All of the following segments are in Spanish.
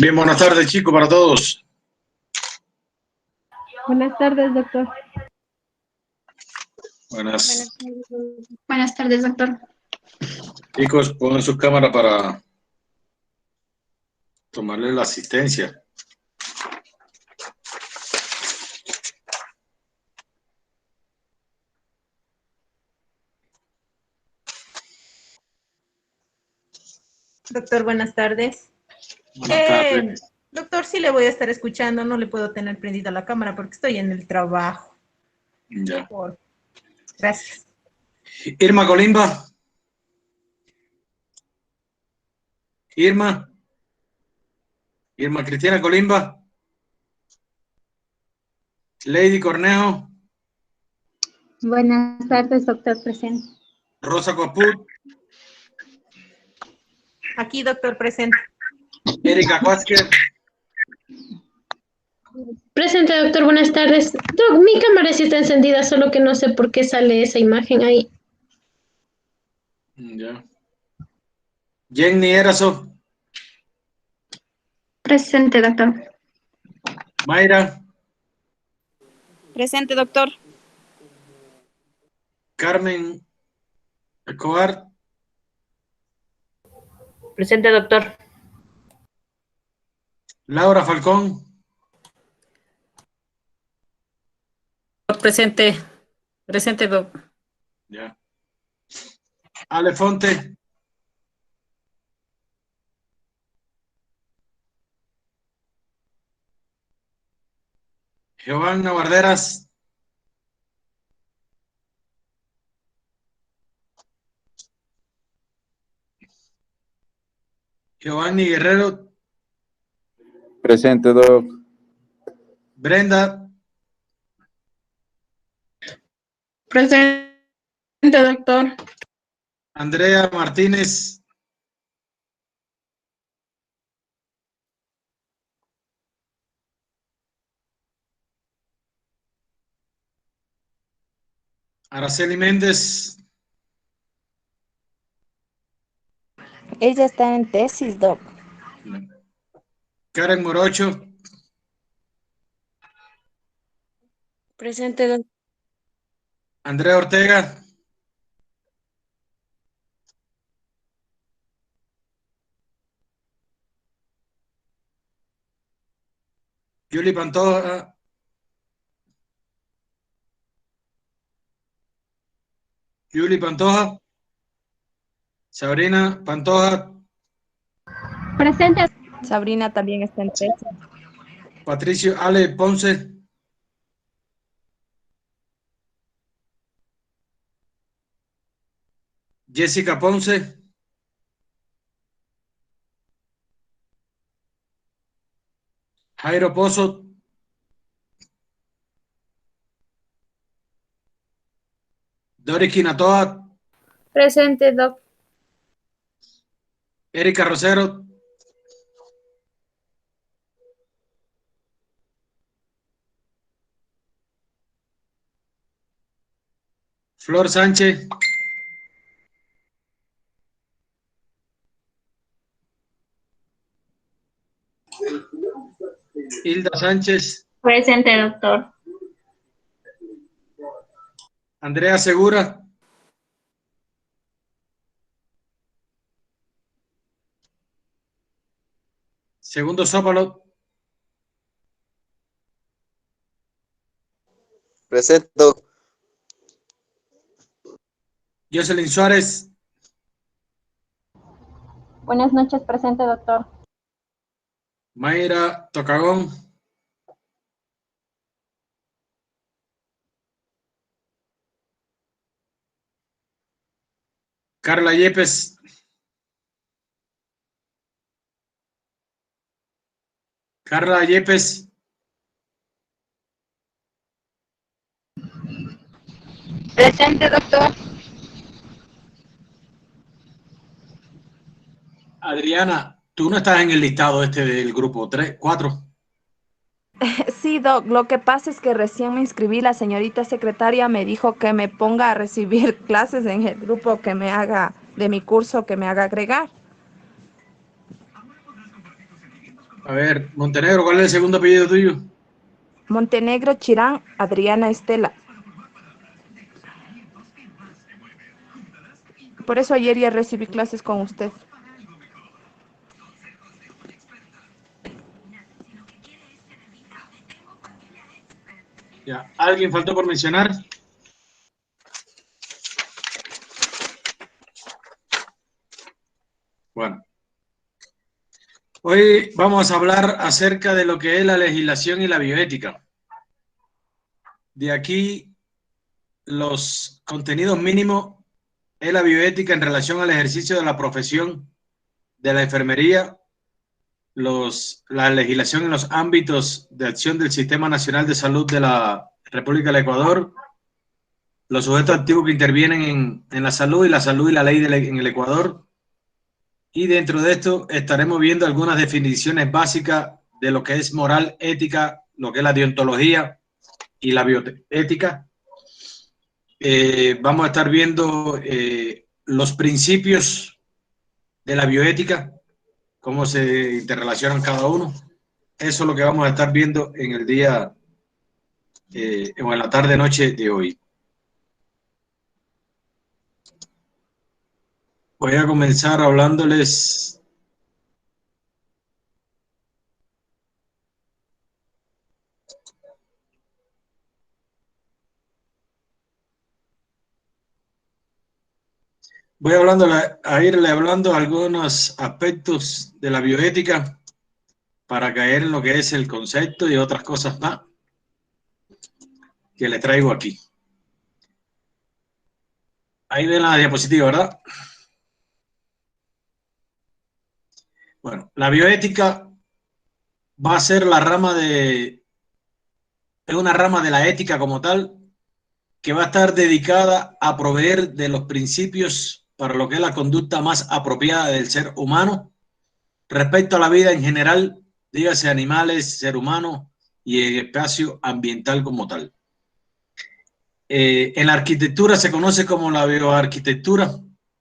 Bien, buenas tardes, chicos, para todos. Buenas tardes, doctor. Buenas. Buenas tardes, doctor. Chicos, pongan su cámara para tomarle la asistencia. Doctor, buenas tardes. Buenas tardes. Doctor, sí le voy a estar escuchando, no le puedo tener prendida la cámara porque estoy en el trabajo. Ya. Gracias. Irma Colimba. Irma Cristina Colimba. Lady Cornejo. Buenas tardes, doctor presente. Rosa Coput. Aquí, doctor, presente. Erika Vázquez. Presente, doctor, buenas tardes. Doc, mi cámara sí está encendida, solo que no sé por qué sale esa imagen ahí. Ya. Jenny Erazo. Presente, doctor. Mayra. Presente, doctor. Carmen Escobar. Presente, doctor. Laura Falcón. Presente. Presente, doc. Ya. Ale Fonte. Giovanna Barderas. Giovanni Guerrero. Presente, doc. Brenda. Presente, doctor. Andrea Martínez. Araceli Méndez. Ella está en tesis, doc. Karen Morocho. Presente, doctor. Andrea Ortega. Yuli Pantoja. Yuli Pantoja. Sabrina Pantoja. Presente. Sabrina también está en tesis. Patricio Ale Ponce. Jessica Ponce. Jairo Pozo. Doris Quinatoa. Presente, doc. Erika Rosero. Flor Sánchez. Hilda Sánchez. Presente, doctor. Andrea Segura. Segundo Zópalo. Presente, doc. Jocelyn Suárez. Buenas noches, presente, doctor. Mayra Tocagón. Carla Yepes. Carla Yepes. Presente, doctor. Adriana, tú no estás en el listado este del grupo 3, 4. Sí, doc. Lo que pasa es que recién me inscribí. La señorita secretaria me dijo que me ponga a recibir clases en el grupo que me haga, de mi curso, que me haga agregar. A ver, Montenegro, ¿cuál es el segundo apellido tuyo? Montenegro Chirán, Adriana Estela. Por eso ayer ya recibí clases con usted. Ya. ¿Alguien faltó por mencionar? Bueno. Hoy vamos a hablar acerca de lo que es la legislación y la bioética. De aquí, los contenidos mínimos es la bioética en relación al ejercicio de la profesión de la enfermería, la legislación en los ámbitos de acción del Sistema Nacional de Salud de la República del Ecuador, los sujetos activos que intervienen en la salud y la ley en el Ecuador. Y dentro de esto estaremos viendo algunas definiciones básicas de lo que es moral, ética, lo que es la deontología y la bioética. Vamos a estar viendo los principios de la bioética, cómo se interrelacionan cada uno. Eso es lo que vamos a estar viendo en el día o en la tarde-noche de hoy. Voy a comenzar hablándoles a irle hablando algunos aspectos de la bioética para caer en lo que es el concepto y otras cosas más que le traigo aquí. Ahí ven la diapositiva, ¿verdad? Bueno, la bioética va a ser es una rama de la ética como tal, que va a estar dedicada a proveer de los principios para lo que es la conducta más apropiada del ser humano respecto a la vida en general, dígase animales, ser humano y el espacio ambiental como tal. En la arquitectura se conoce como la bioarquitectura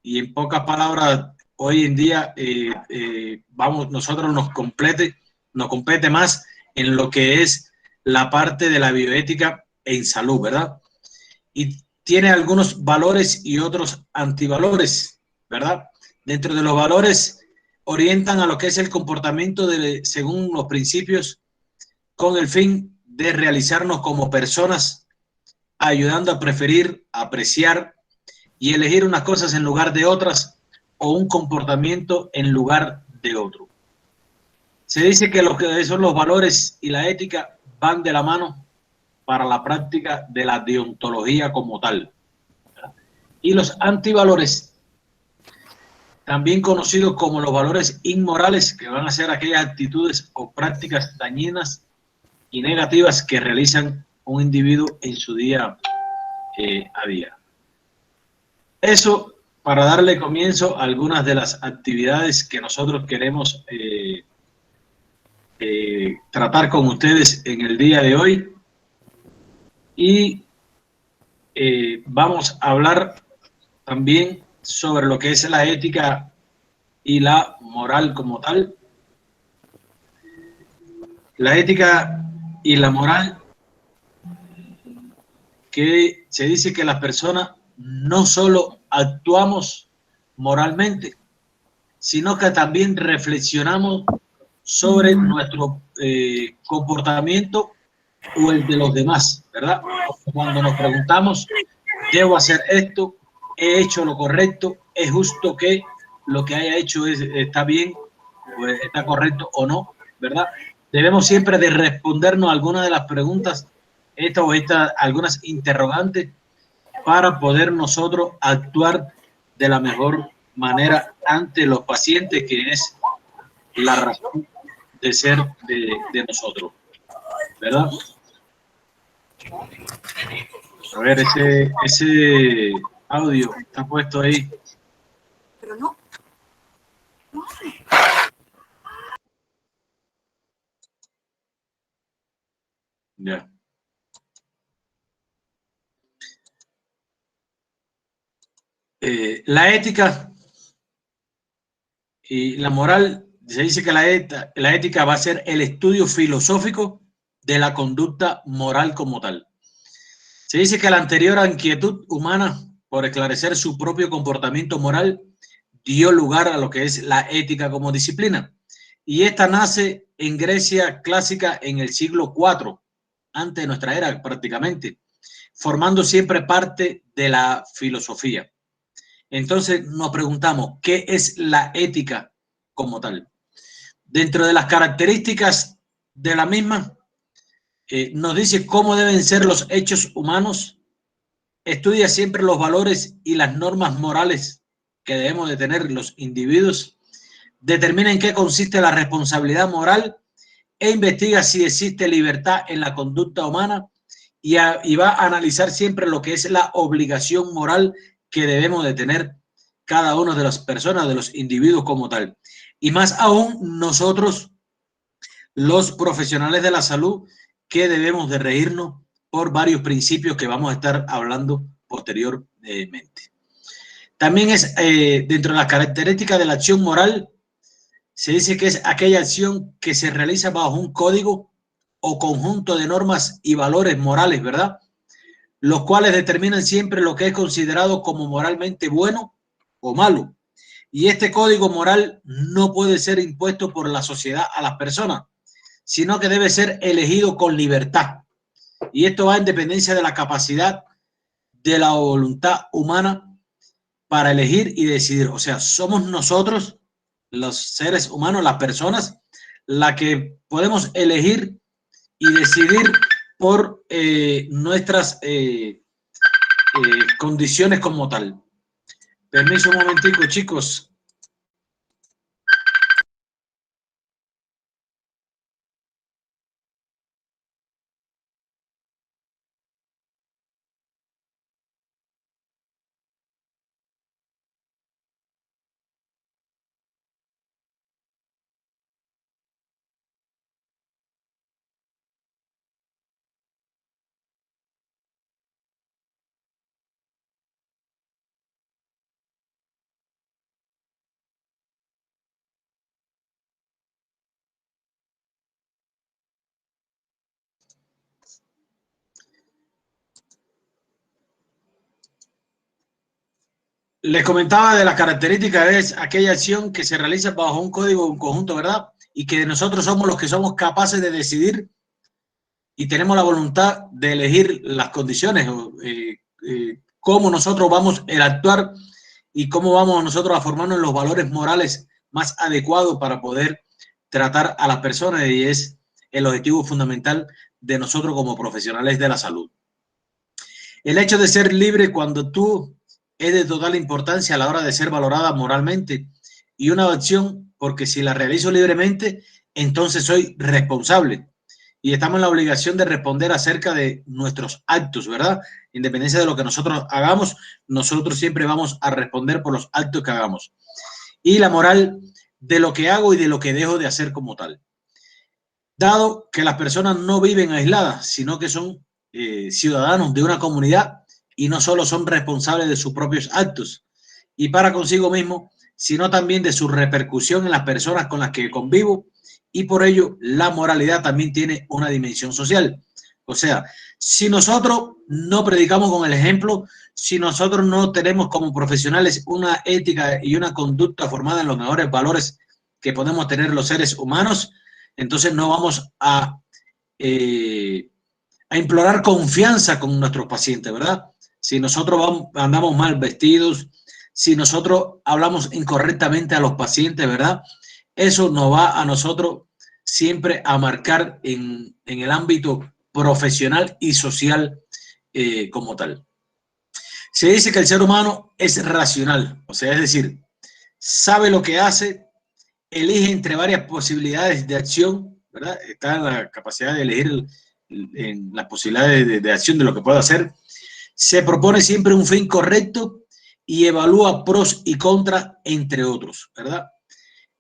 y en pocas palabras hoy en día nosotros nos compete más en lo que es la parte de la bioética en salud, ¿verdad? Y tiene algunos valores y otros antivalores, ¿verdad? Dentro de los valores orientan a lo que es el comportamiento según los principios con el fin de realizarnos como personas, ayudando a preferir, apreciar y elegir unas cosas en lugar de otras o un comportamiento en lugar de otro. Se dice que lo que son los valores y la ética van de la mano para la práctica de la deontología como tal. Y los antivalores, también conocidos como los valores inmorales, que van a ser aquellas actitudes o prácticas dañinas y negativas que realizan un individuo en su día a día. Eso para darle comienzo a algunas de las actividades que nosotros queremos tratar con ustedes en el día de hoy. Y vamos a hablar también sobre lo que es la ética y la moral como tal. La ética y la moral, que se dice que las personas no solo actuamos moralmente, sino que también reflexionamos sobre nuestro comportamiento o el de los demás, ¿verdad? Cuando nos preguntamos, ¿debo hacer esto? ¿He hecho lo correcto? ¿Es justo que lo que haya hecho está bien? Pues ¿está correcto o no? ¿Verdad? Debemos siempre de respondernos algunas de las preguntas, algunas interrogantes, para poder nosotros actuar de la mejor manera ante los pacientes, que es la razón de ser de nosotros, ¿verdad? A ver, ese audio está puesto ahí. Pero no. Ya. La ética y la moral se dice que la ética va a ser el estudio filosófico de la conducta moral como tal. Se dice que la anterior inquietud humana por esclarecer su propio comportamiento moral dio lugar a lo que es la ética como disciplina. Y esta nace en Grecia clásica en el siglo IV, antes de nuestra era prácticamente, formando siempre parte de la filosofía. Entonces nos preguntamos, ¿qué es la ética como tal? Dentro de las características de la misma, nos dice cómo deben ser los hechos humanos, estudia siempre los valores y las normas morales que debemos de tener los individuos, determina en qué consiste la responsabilidad moral e investiga si existe libertad en la conducta humana y va a analizar siempre lo que es la obligación moral que debemos de tener cada una de las personas, de los individuos como tal. Y más aún nosotros, los profesionales de la salud, que debemos de regirnos por varios principios que vamos a estar hablando posteriormente. También es dentro de las características de la acción moral, se dice que es aquella acción que se realiza bajo un código o conjunto de normas y valores morales, ¿verdad? Los cuales determinan siempre lo que es considerado como moralmente bueno o malo. Y este código moral no puede ser impuesto por la sociedad a las personas, sino que debe ser elegido con libertad. Y esto va en dependencia de la capacidad de la voluntad humana para elegir y decidir. O sea, somos nosotros, los seres humanos, las personas, la que podemos elegir y decidir por nuestras condiciones como tal. Permiso un momentico, chicos. Les comentaba de las características, es aquella acción que se realiza bajo un código, un conjunto, ¿verdad? Y que nosotros somos los que somos capaces de decidir y tenemos la voluntad de elegir las condiciones, cómo nosotros vamos a actuar y cómo vamos nosotros a formarnos en los valores morales más adecuados para poder tratar a las personas, y es el objetivo fundamental de nosotros como profesionales de la salud. El hecho de ser libre cuando tú es de total importancia a la hora de ser valorada moralmente, y una acción porque si la realizo libremente, entonces soy responsable y estamos en la obligación de responder acerca de nuestros actos, ¿verdad? Independencia de lo que nosotros hagamos, nosotros siempre vamos a responder por los actos que hagamos. Y la moral de lo que hago y de lo que dejo de hacer como tal. Dado que las personas no viven aisladas, sino que son ciudadanos de una comunidad y no solo son responsables de sus propios actos y para consigo mismo, sino también de su repercusión en las personas con las que convivo, y por ello la moralidad también tiene una dimensión social. O sea, si nosotros no predicamos con el ejemplo, si nosotros no tenemos como profesionales una ética y una conducta formada en los mejores valores que podemos tener los seres humanos, entonces no vamos a implorar confianza con nuestros pacientes, ¿verdad? Si nosotros andamos mal vestidos, si nosotros hablamos incorrectamente a los pacientes, ¿verdad? Eso nos va a nosotros siempre a marcar en el ámbito profesional y social como tal. Se dice que el ser humano es racional, o sea, es decir, sabe lo que hace, elige entre varias posibilidades de acción, ¿verdad? Está en la capacidad de elegir en las posibilidades de acción de lo que puede hacer. Se propone siempre un fin correcto y evalúa pros y contras, entre otros, ¿verdad?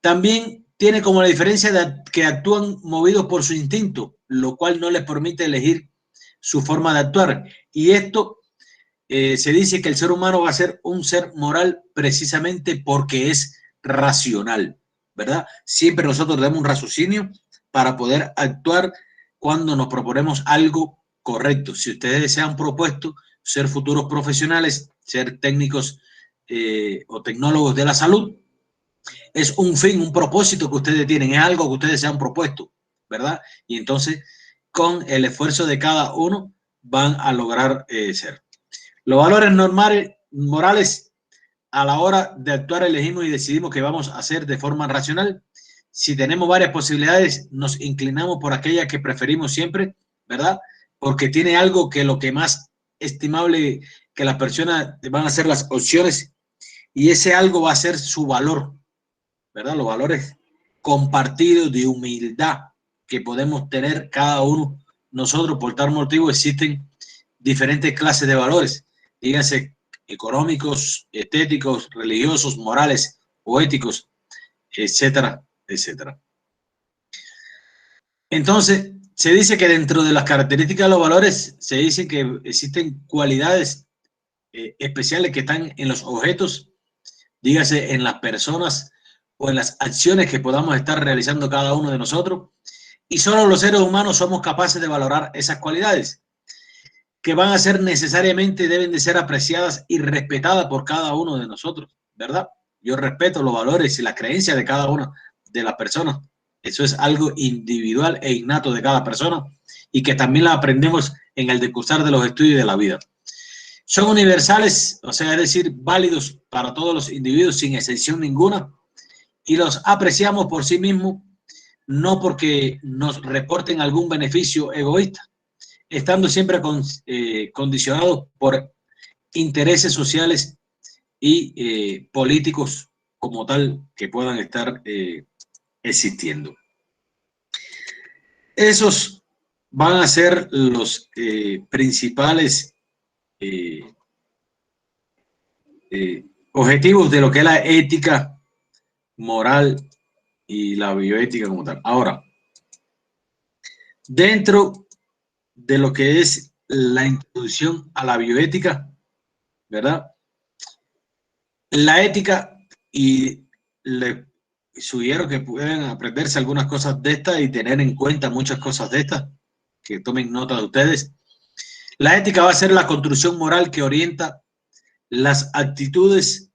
También tiene como la diferencia de que actúan movidos por su instinto, lo cual no les permite elegir su forma de actuar. Y esto se dice que el ser humano va a ser un ser moral precisamente porque es racional. ¿verdad? Siempre nosotros damos un raciocinio para poder actuar cuando nos proponemos algo correcto. Si ustedes se han propuesto ser futuros profesionales, ser técnicos o tecnólogos de la salud, es un fin, un propósito que ustedes tienen, es algo que ustedes se han propuesto, ¿verdad? Y entonces, con el esfuerzo de cada uno, van a lograr ser. Los valores normales, morales, a la hora de actuar elegimos y decidimos que vamos a hacer de forma racional. Si tenemos varias posibilidades, nos inclinamos por aquella que preferimos siempre, ¿verdad? Porque tiene algo que lo que más estimable que las personas van a ser las opciones, y ese algo va a ser su valor, ¿verdad? Los valores compartidos de humildad que podemos tener cada uno. Nosotros, por tal motivo, existen diferentes clases de valores, díganse económicos, estéticos, religiosos, morales o éticos, etcétera, etcétera. Entonces, se dice que dentro de las características de los valores, se dice que existen cualidades especiales que están en los objetos, dígase en las personas o en las acciones que podamos estar realizando cada uno de nosotros, y solo los seres humanos somos capaces de valorar esas cualidades, que van a ser necesariamente, deben de ser apreciadas y respetadas por cada uno de nosotros, ¿verdad? Yo respeto los valores y las creencias de cada una de las personas. Eso es algo individual e innato de cada persona y que también la aprendemos en el decursar de los estudios de la vida. Son universales, o sea, es decir, válidos para todos los individuos sin excepción ninguna, y los apreciamos por sí mismos, no porque nos reporten algún beneficio egoísta, estando siempre condicionados por intereses sociales y políticos como tal que puedan estar existiendo. Esos van a ser los principales objetivos de lo que es la ética moral y la bioética como tal. Ahora, dentro de lo que es la introducción a la bioética, ¿verdad? La ética, y le sugiero que puedan aprenderse algunas cosas de estas y tener en cuenta muchas cosas de estas, que tomen nota de ustedes. La ética va a ser la construcción moral que orienta las actitudes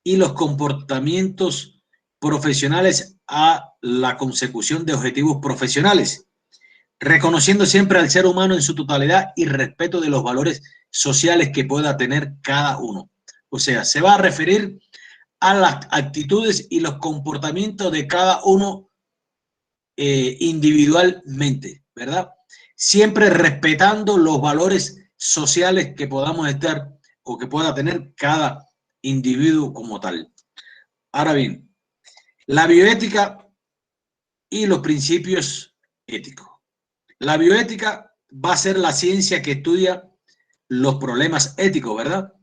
y los comportamientos profesionales a la consecución de objetivos profesionales, reconociendo siempre al ser humano en su totalidad y respeto de los valores sociales que pueda tener cada uno. O sea, se va a referir a las actitudes y los comportamientos de cada uno individualmente, ¿verdad? Siempre respetando los valores sociales que podamos estar o que pueda tener cada individuo como tal. Ahora bien, la bioética y los principios éticos. La bioética va a ser la ciencia que estudia los problemas éticos, ¿verdad?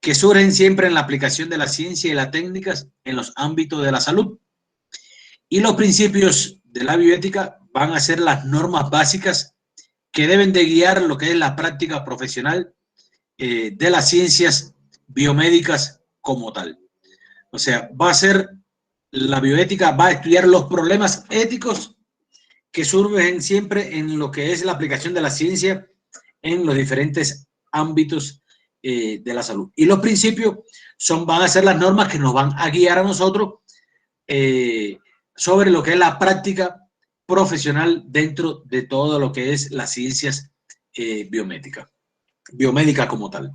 Que surgen siempre en la aplicación de la ciencia y las técnicas en los ámbitos de la salud. Y los principios de la bioética van a ser las normas básicas que deben de guiar lo que es la práctica profesional de las ciencias biomédicas como tal. O sea, va a ser la bioética, va a estudiar los problemas éticos que surgen siempre en lo que es la aplicación de la ciencia en los diferentes ámbitos de la salud. Y los principios van a ser las normas que nos van a guiar a nosotros sobre lo que es la práctica profesional dentro de todo lo que es las ciencias biomédicas como tal.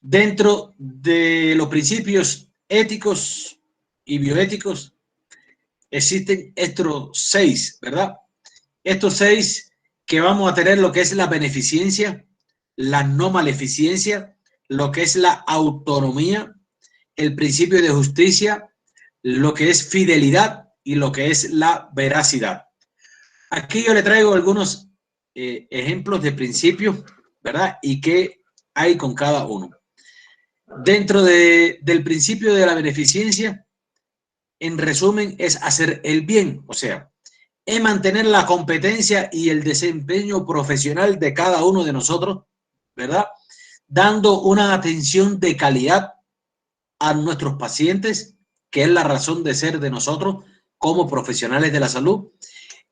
Dentro de los principios éticos y bioéticos existen estos 6, ¿verdad? Estos 6 que vamos a tener lo que es la beneficencia, la no maleficencia, lo que es la autonomía, el principio de justicia, lo que es fidelidad y lo que es la veracidad. Aquí yo le traigo algunos ejemplos de principios, ¿verdad? Y qué hay con cada uno. Dentro del principio de la beneficencia, en resumen, es hacer el bien, o sea, es mantener la competencia y el desempeño profesional de cada uno de nosotros, ¿verdad? Dando una atención de calidad a nuestros pacientes, que es la razón de ser de nosotros como profesionales de la salud,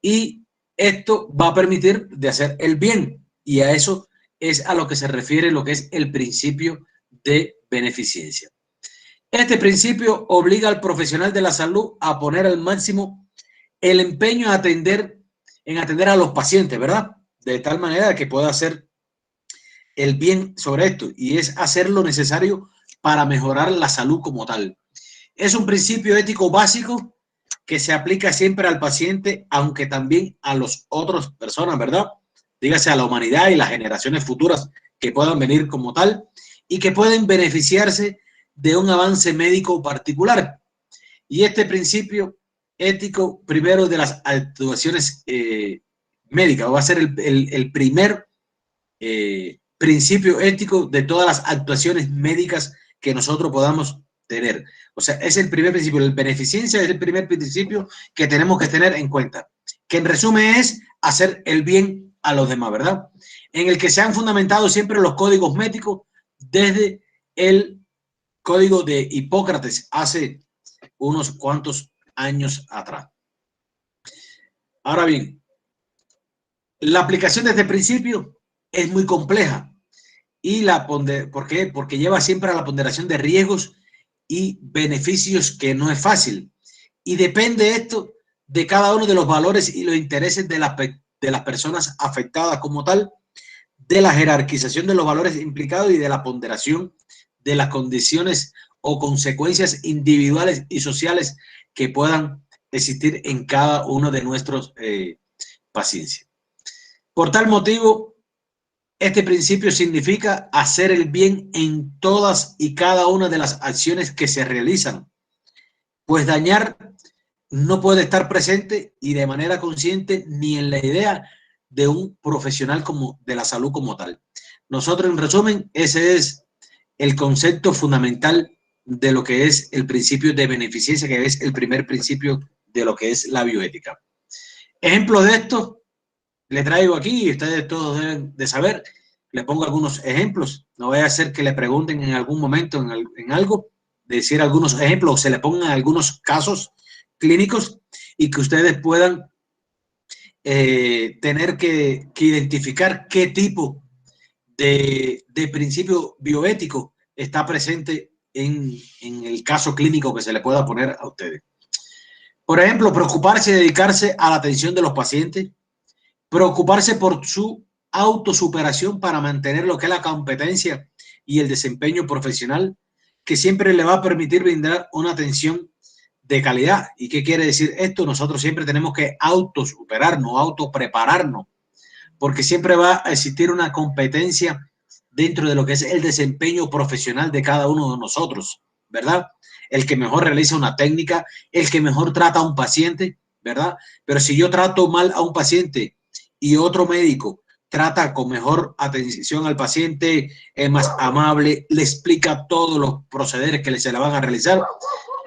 y esto va a permitir de hacer el bien, y a eso es a lo que se refiere lo que es el principio de beneficencia. Este principio obliga al profesional de la salud a poner al máximo el empeño en atender a los pacientes, ¿verdad? De tal manera que pueda hacer el bien sobre esto, y es hacer lo necesario para mejorar la salud como tal. Es un principio ético básico que se aplica siempre al paciente, aunque también a las otras personas, ¿verdad? Dígase a la humanidad y las generaciones futuras que puedan venir como tal y que pueden beneficiarse de un avance médico particular. Y este principio ético, primero de las actuaciones médicas, va a ser el primer principio ético de todas las actuaciones médicas que nosotros podamos tener. O sea, es el primer principio. La beneficencia es el primer principio que tenemos que tener en cuenta, que en resumen es hacer el bien a los demás, ¿verdad? En el que se han fundamentado siempre los códigos médicos desde el código de Hipócrates hace unos cuantos años atrás. Ahora bien, la aplicación de este principio es muy compleja. Y ¿por qué? Porque lleva siempre a la ponderación de riesgos y beneficios, que no es fácil. Y depende esto de cada uno de los valores y los intereses de las personas afectadas como tal, de la jerarquización de los valores implicados y de la ponderación de las condiciones o consecuencias individuales y sociales que puedan existir en cada uno de nuestros pacientes. Por tal motivo, este principio significa hacer el bien en todas y cada una de las acciones que se realizan, pues dañar no puede estar presente y de manera consciente ni en la idea de un profesional de la salud como tal. Nosotros, en resumen, ese es el concepto fundamental de lo que es el principio de beneficencia, que es el primer principio de lo que es la bioética. Ejemplos de esto le traigo aquí y ustedes todos deben de saber. Le pongo algunos ejemplos. No vaya a ser que le pregunten en algún momento en algo, decir algunos ejemplos, o se le pongan algunos casos clínicos y que ustedes puedan tener que identificar qué tipo de principio bioético está presente en el caso clínico que se le pueda poner a ustedes. Por ejemplo, preocuparse y dedicarse a la atención de los pacientes, preocuparse por su autosuperación para mantener lo que es la competencia y el desempeño profesional, que siempre le va a permitir brindar una atención de calidad. ¿Y qué quiere decir esto? Nosotros siempre tenemos que autosuperarnos, autoprepararnos, porque siempre va a existir una competencia dentro de lo que es el desempeño profesional de cada uno de nosotros, ¿verdad? El que mejor realiza una técnica, el que mejor trata a un paciente, ¿verdad? Pero si yo trato mal a un paciente y otro médico trata con mejor atención al paciente, es más amable, le explica todos los procederes que se le van a realizar,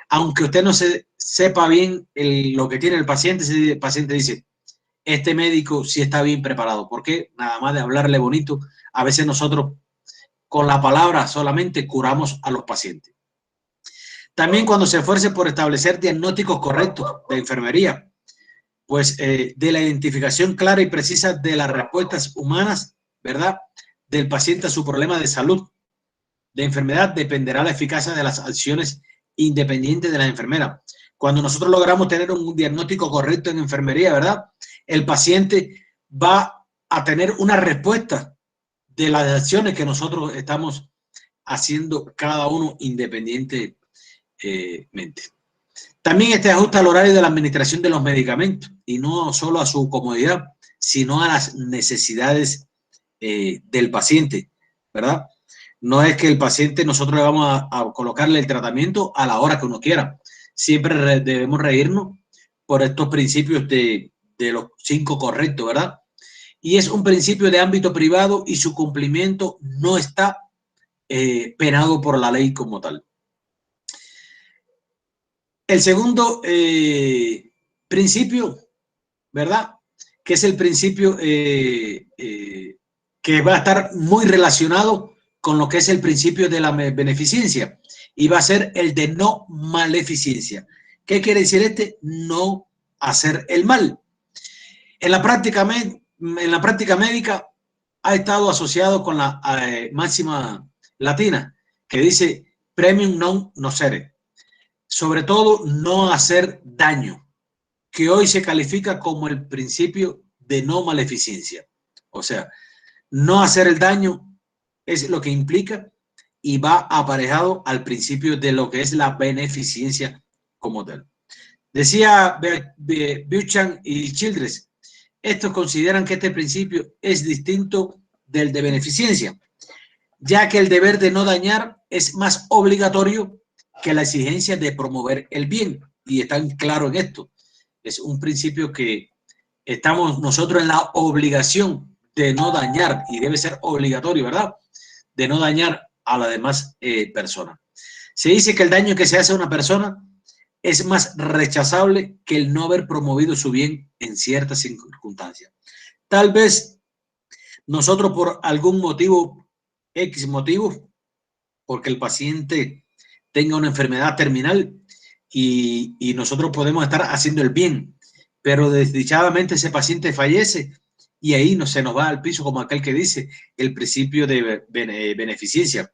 aunque usted no sepa bien lo que tiene el paciente, ese paciente dice, este médico sí está bien preparado. ¿Por qué? Nada más de hablarle bonito, a veces nosotros con la palabra solamente curamos a los pacientes. También cuando se esfuerce por establecer diagnósticos correctos de enfermería, pues de la identificación clara y precisa de las respuestas humanas, ¿verdad?, del paciente a su problema de salud, de enfermedad, dependerá la eficacia de las acciones independientes de la enfermera. Cuando nosotros logramos tener un diagnóstico correcto en enfermería, ¿verdad?, el paciente va a tener una respuesta de las acciones que nosotros estamos haciendo cada uno independientemente. También este ajusta al horario de la administración de los medicamentos y no solo a su comodidad, sino a las necesidades del paciente, ¿verdad? No es que el paciente nosotros le vamos a colocarle el tratamiento a la hora que uno quiera. Siempre debemos reírnos por estos principios de los 5 correctos, ¿verdad? Y es un principio de ámbito privado y su cumplimiento no está penado por la ley como tal. El segundo principio, ¿verdad?, que es el principio que va a estar muy relacionado con lo que es el principio de la beneficencia, y va a ser el de no maleficencia. ¿Qué quiere decir este? No hacer el mal. En la práctica médica ha estado asociado con la máxima latina que dice premium non nocere, sobre todo no hacer daño, que hoy se califica como el principio de no maleficencia. O sea, no hacer el daño es lo que implica y va aparejado al principio de lo que es la beneficencia como tal. Decía Buchan y Childress, estos consideran que este principio es distinto del de beneficencia, ya que el deber de no dañar es más obligatorio que la exigencia de promover el bien. Y están claros en esto. Es un principio que estamos nosotros en la obligación de no dañar, y debe ser obligatorio, ¿verdad? De no dañar a la demás persona. Se dice que el daño que se hace a una persona es más rechazable que el no haber promovido su bien en ciertas circunstancias. Tal vez nosotros por algún motivo, X motivo, porque el paciente tenga una enfermedad terminal y nosotros podemos estar haciendo el bien, pero desdichadamente ese paciente fallece y ahí no se nos va al piso, como aquel que dice el principio de beneficencia.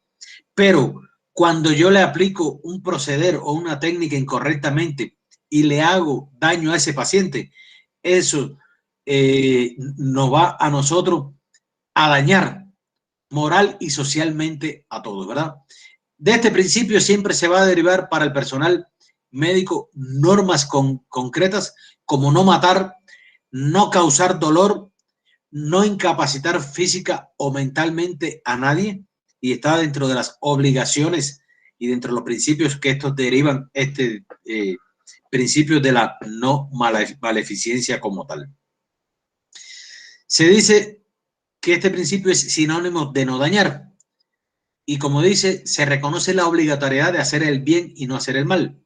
Pero cuando yo le aplico un proceder o una técnica incorrectamente y le hago daño a ese paciente, eso nos va a nosotros a dañar moral y socialmente a todos, ¿verdad? De este principio siempre se va a derivar para el personal médico normas concretas como no matar, no causar dolor, no incapacitar física o mentalmente a nadie, y está dentro de las obligaciones y dentro de los principios que estos derivan principio de la no maleficencia como tal. Se dice que este principio es sinónimo de no dañar y, como dice, se reconoce la obligatoriedad de hacer el bien y no hacer el mal.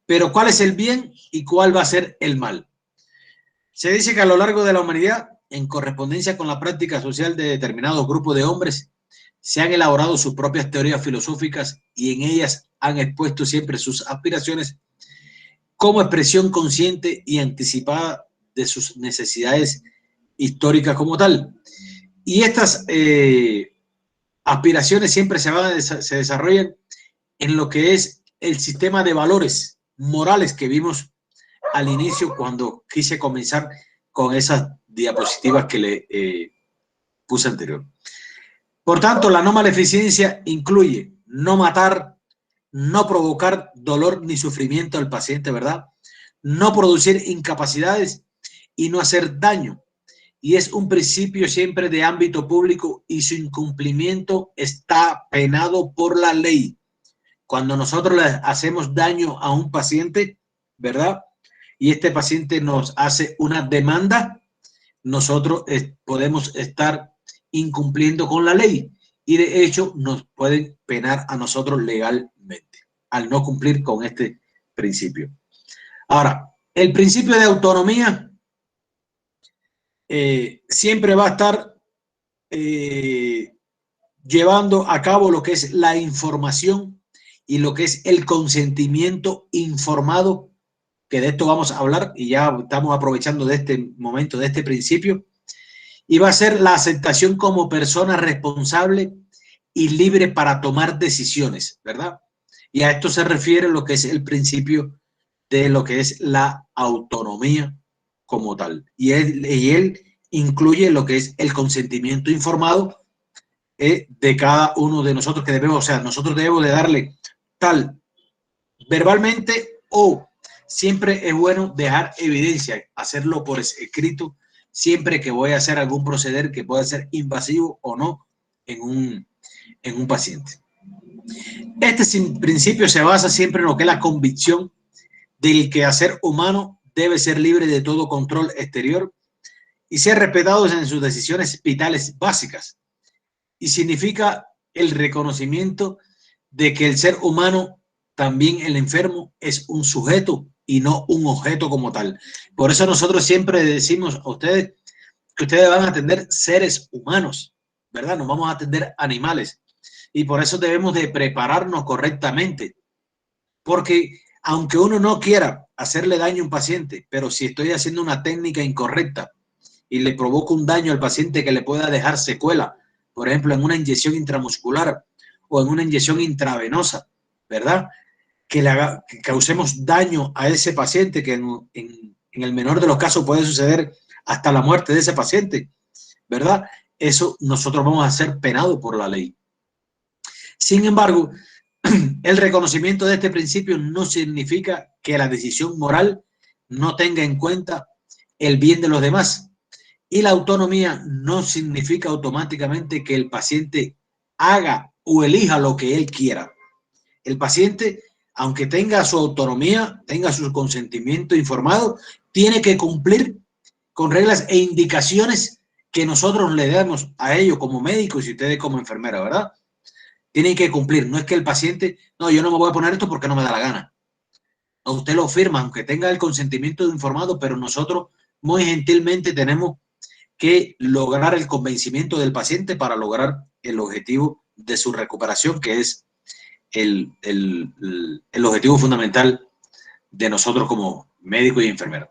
Pero ¿cuál es el bien y cuál va a ser el mal? Se dice que a lo largo de la humanidad, en correspondencia con la práctica social de determinados grupos de hombres, se han elaborado sus propias teorías filosóficas y en ellas han expuesto siempre sus aspiraciones como expresión consciente y anticipada de sus necesidades históricas como tal. Y estas aspiraciones siempre se desarrollan en lo que es el sistema de valores morales que vimos al inicio cuando quise comenzar con esas diapositivas que le puse anterior. Por tanto, la no maleficencia incluye no matar, no provocar dolor ni sufrimiento al paciente, ¿verdad? No producir incapacidades y no hacer daño. Y es un principio siempre de ámbito público y su incumplimiento está penado por la ley. Cuando nosotros le hacemos daño a un paciente, ¿verdad? Y este paciente nos hace una demanda, nosotros podemos estar incumpliendo con la ley y de hecho nos pueden penar a nosotros legalmente al no cumplir con este principio. Ahora, el principio de autonomía siempre va a estar llevando a cabo lo que es la información y lo que es el consentimiento informado, que de esto vamos a hablar y ya estamos aprovechando de este momento, de este principio, y va a ser la aceptación como persona responsable y libre para tomar decisiones, ¿verdad? Y a esto se refiere lo que es el principio de lo que es la autonomía como tal. Y él incluye lo que es el consentimiento informado de cada uno de nosotros que debemos, o sea, nosotros debemos de darle tal verbalmente o siempre es bueno dejar evidencia, hacerlo por escrito, siempre que voy a hacer algún proceder que pueda ser invasivo o no en un paciente. Este principio se basa siempre en lo que es la convicción del quehacer humano debe ser libre de todo control exterior y ser respetado en sus decisiones vitales básicas. Y significa el reconocimiento de que el ser humano, también el enfermo, es un sujeto y no un objeto como tal. Por eso nosotros siempre decimos a ustedes que ustedes van a atender seres humanos, ¿verdad? No vamos a atender animales. Y por eso debemos de prepararnos correctamente. Porque aunque uno no quiera hacerle daño a un paciente, pero si estoy haciendo una técnica incorrecta y le provoco un daño al paciente que le pueda dejar secuela, por ejemplo, en una inyección intramuscular o en una inyección intravenosa, ¿verdad? Que causemos daño a ese paciente, que en el menor de los casos puede suceder hasta la muerte de ese paciente, ¿verdad? Eso nosotros vamos a ser penados por la ley. Sin embargo, el reconocimiento de este principio no significa que la decisión moral no tenga en cuenta el bien de los demás. Y la autonomía no significa automáticamente que el paciente haga o elija lo que él quiera. El paciente, aunque tenga su autonomía, tenga su consentimiento informado, tiene que cumplir con reglas e indicaciones que nosotros le damos a ellos como médicos y ustedes como enfermera, ¿verdad? Tienen que cumplir. No es que el paciente, no, yo no me voy a poner esto porque no me da la gana. No, usted lo firma, aunque tenga el consentimiento informado, pero nosotros muy gentilmente tenemos que lograr el convencimiento del paciente para lograr el objetivo de su recuperación, que es el objetivo fundamental de nosotros como médicos y enfermeros.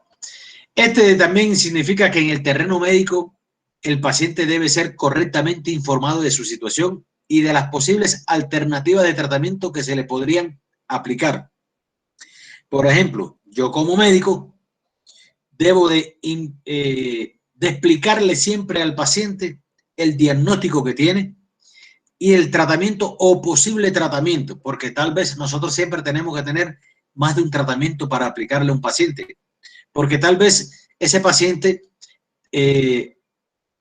Este también significa que en el terreno médico el paciente debe ser correctamente informado de su situación y de las posibles alternativas de tratamiento que se le podrían aplicar. Por ejemplo, yo como médico debo de explicarle siempre al paciente el diagnóstico que tiene y el tratamiento o posible tratamiento, porque tal vez nosotros siempre tenemos que tener más de un tratamiento para aplicarle a un paciente, porque tal vez ese paciente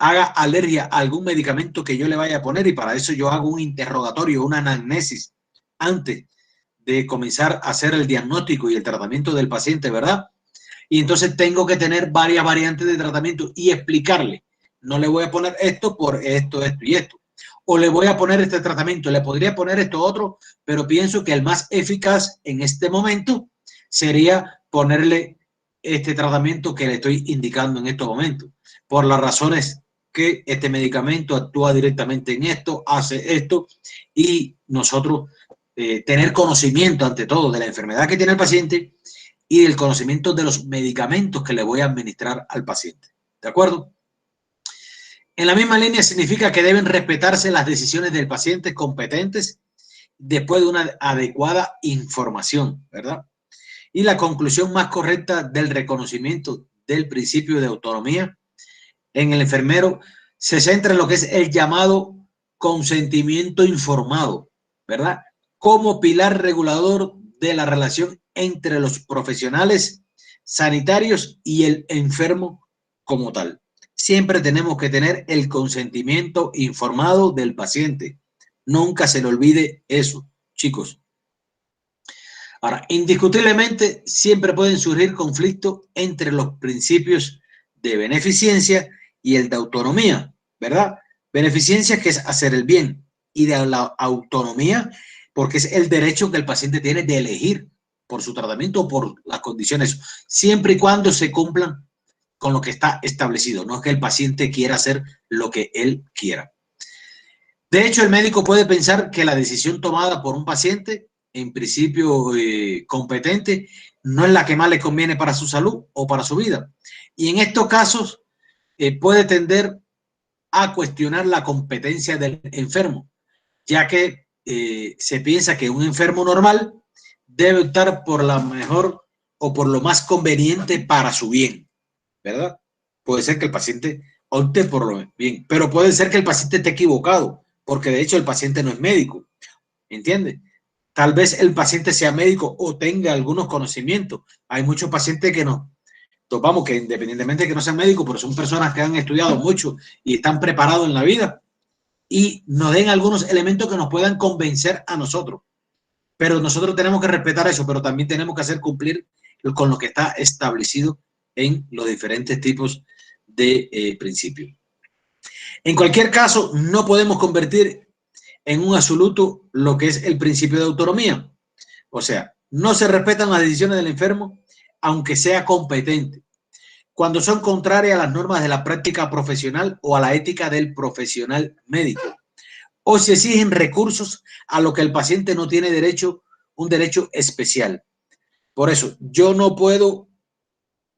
haga alergia a algún medicamento que yo le vaya a poner y para eso yo hago un interrogatorio, una anamnesis antes de comenzar a hacer el diagnóstico y el tratamiento del paciente, ¿verdad? Y entonces tengo que tener varias variantes de tratamiento y explicarle, no le voy a poner esto por esto, esto y esto. O le voy a poner este tratamiento, le podría poner esto otro, pero pienso que el más eficaz en este momento sería ponerle este tratamiento que le estoy indicando en estos momentos. Por las razones que este medicamento actúa directamente en esto, hace esto, y nosotros tener conocimiento ante todo de la enfermedad que tiene el paciente y del conocimiento de los medicamentos que le voy a administrar al paciente. ¿De acuerdo? En la misma línea significa que deben respetarse las decisiones del paciente competentes después de una adecuada información, ¿verdad? Y la conclusión más correcta del reconocimiento del principio de autonomía en el enfermero se centra en lo que es el llamado consentimiento informado, ¿verdad? Como pilar regulador de la relación entre los profesionales sanitarios y el enfermo como tal. Siempre tenemos que tener el consentimiento informado del paciente. Nunca se le olvide eso, chicos. Ahora, indiscutiblemente, siempre pueden surgir conflictos entre los principios de beneficencia y el de autonomía, ¿verdad? Beneficencia, que es hacer el bien, y de la autonomía, porque es el derecho que el paciente tiene de elegir por su tratamiento o por las condiciones, siempre y cuando se cumplan con lo que está establecido, no es que el paciente quiera hacer lo que él quiera. De hecho, el médico puede pensar que la decisión tomada por un paciente, en principio competente, no es la que más le conviene para su salud o para su vida. Y en estos casos puede tender a cuestionar la competencia del enfermo, ya que se piensa que un enfermo normal debe optar por la mejor o por lo más conveniente para su bien, ¿verdad? Puede ser que el paciente opte por lo bien, pero puede ser que el paciente esté equivocado, porque de hecho el paciente no es médico, ¿entiende? Tal vez el paciente sea médico o tenga algunos conocimientos. Hay muchos pacientes que nos topamos que independientemente de que no sean médicos, pero son personas que han estudiado mucho y están preparados en la vida y nos den algunos elementos que nos puedan convencer a nosotros. Pero nosotros tenemos que respetar eso, pero también tenemos que hacer cumplir con lo que está establecido en los diferentes tipos de principios. En cualquier caso, no podemos convertir en un absoluto lo que es el principio de autonomía. O sea, no se respetan las decisiones del enfermo, aunque sea competente, cuando son contrarias a las normas de la práctica profesional o a la ética del profesional médico, o se exigen recursos a lo que el paciente no tiene derecho, un derecho especial. Por eso, yo no puedo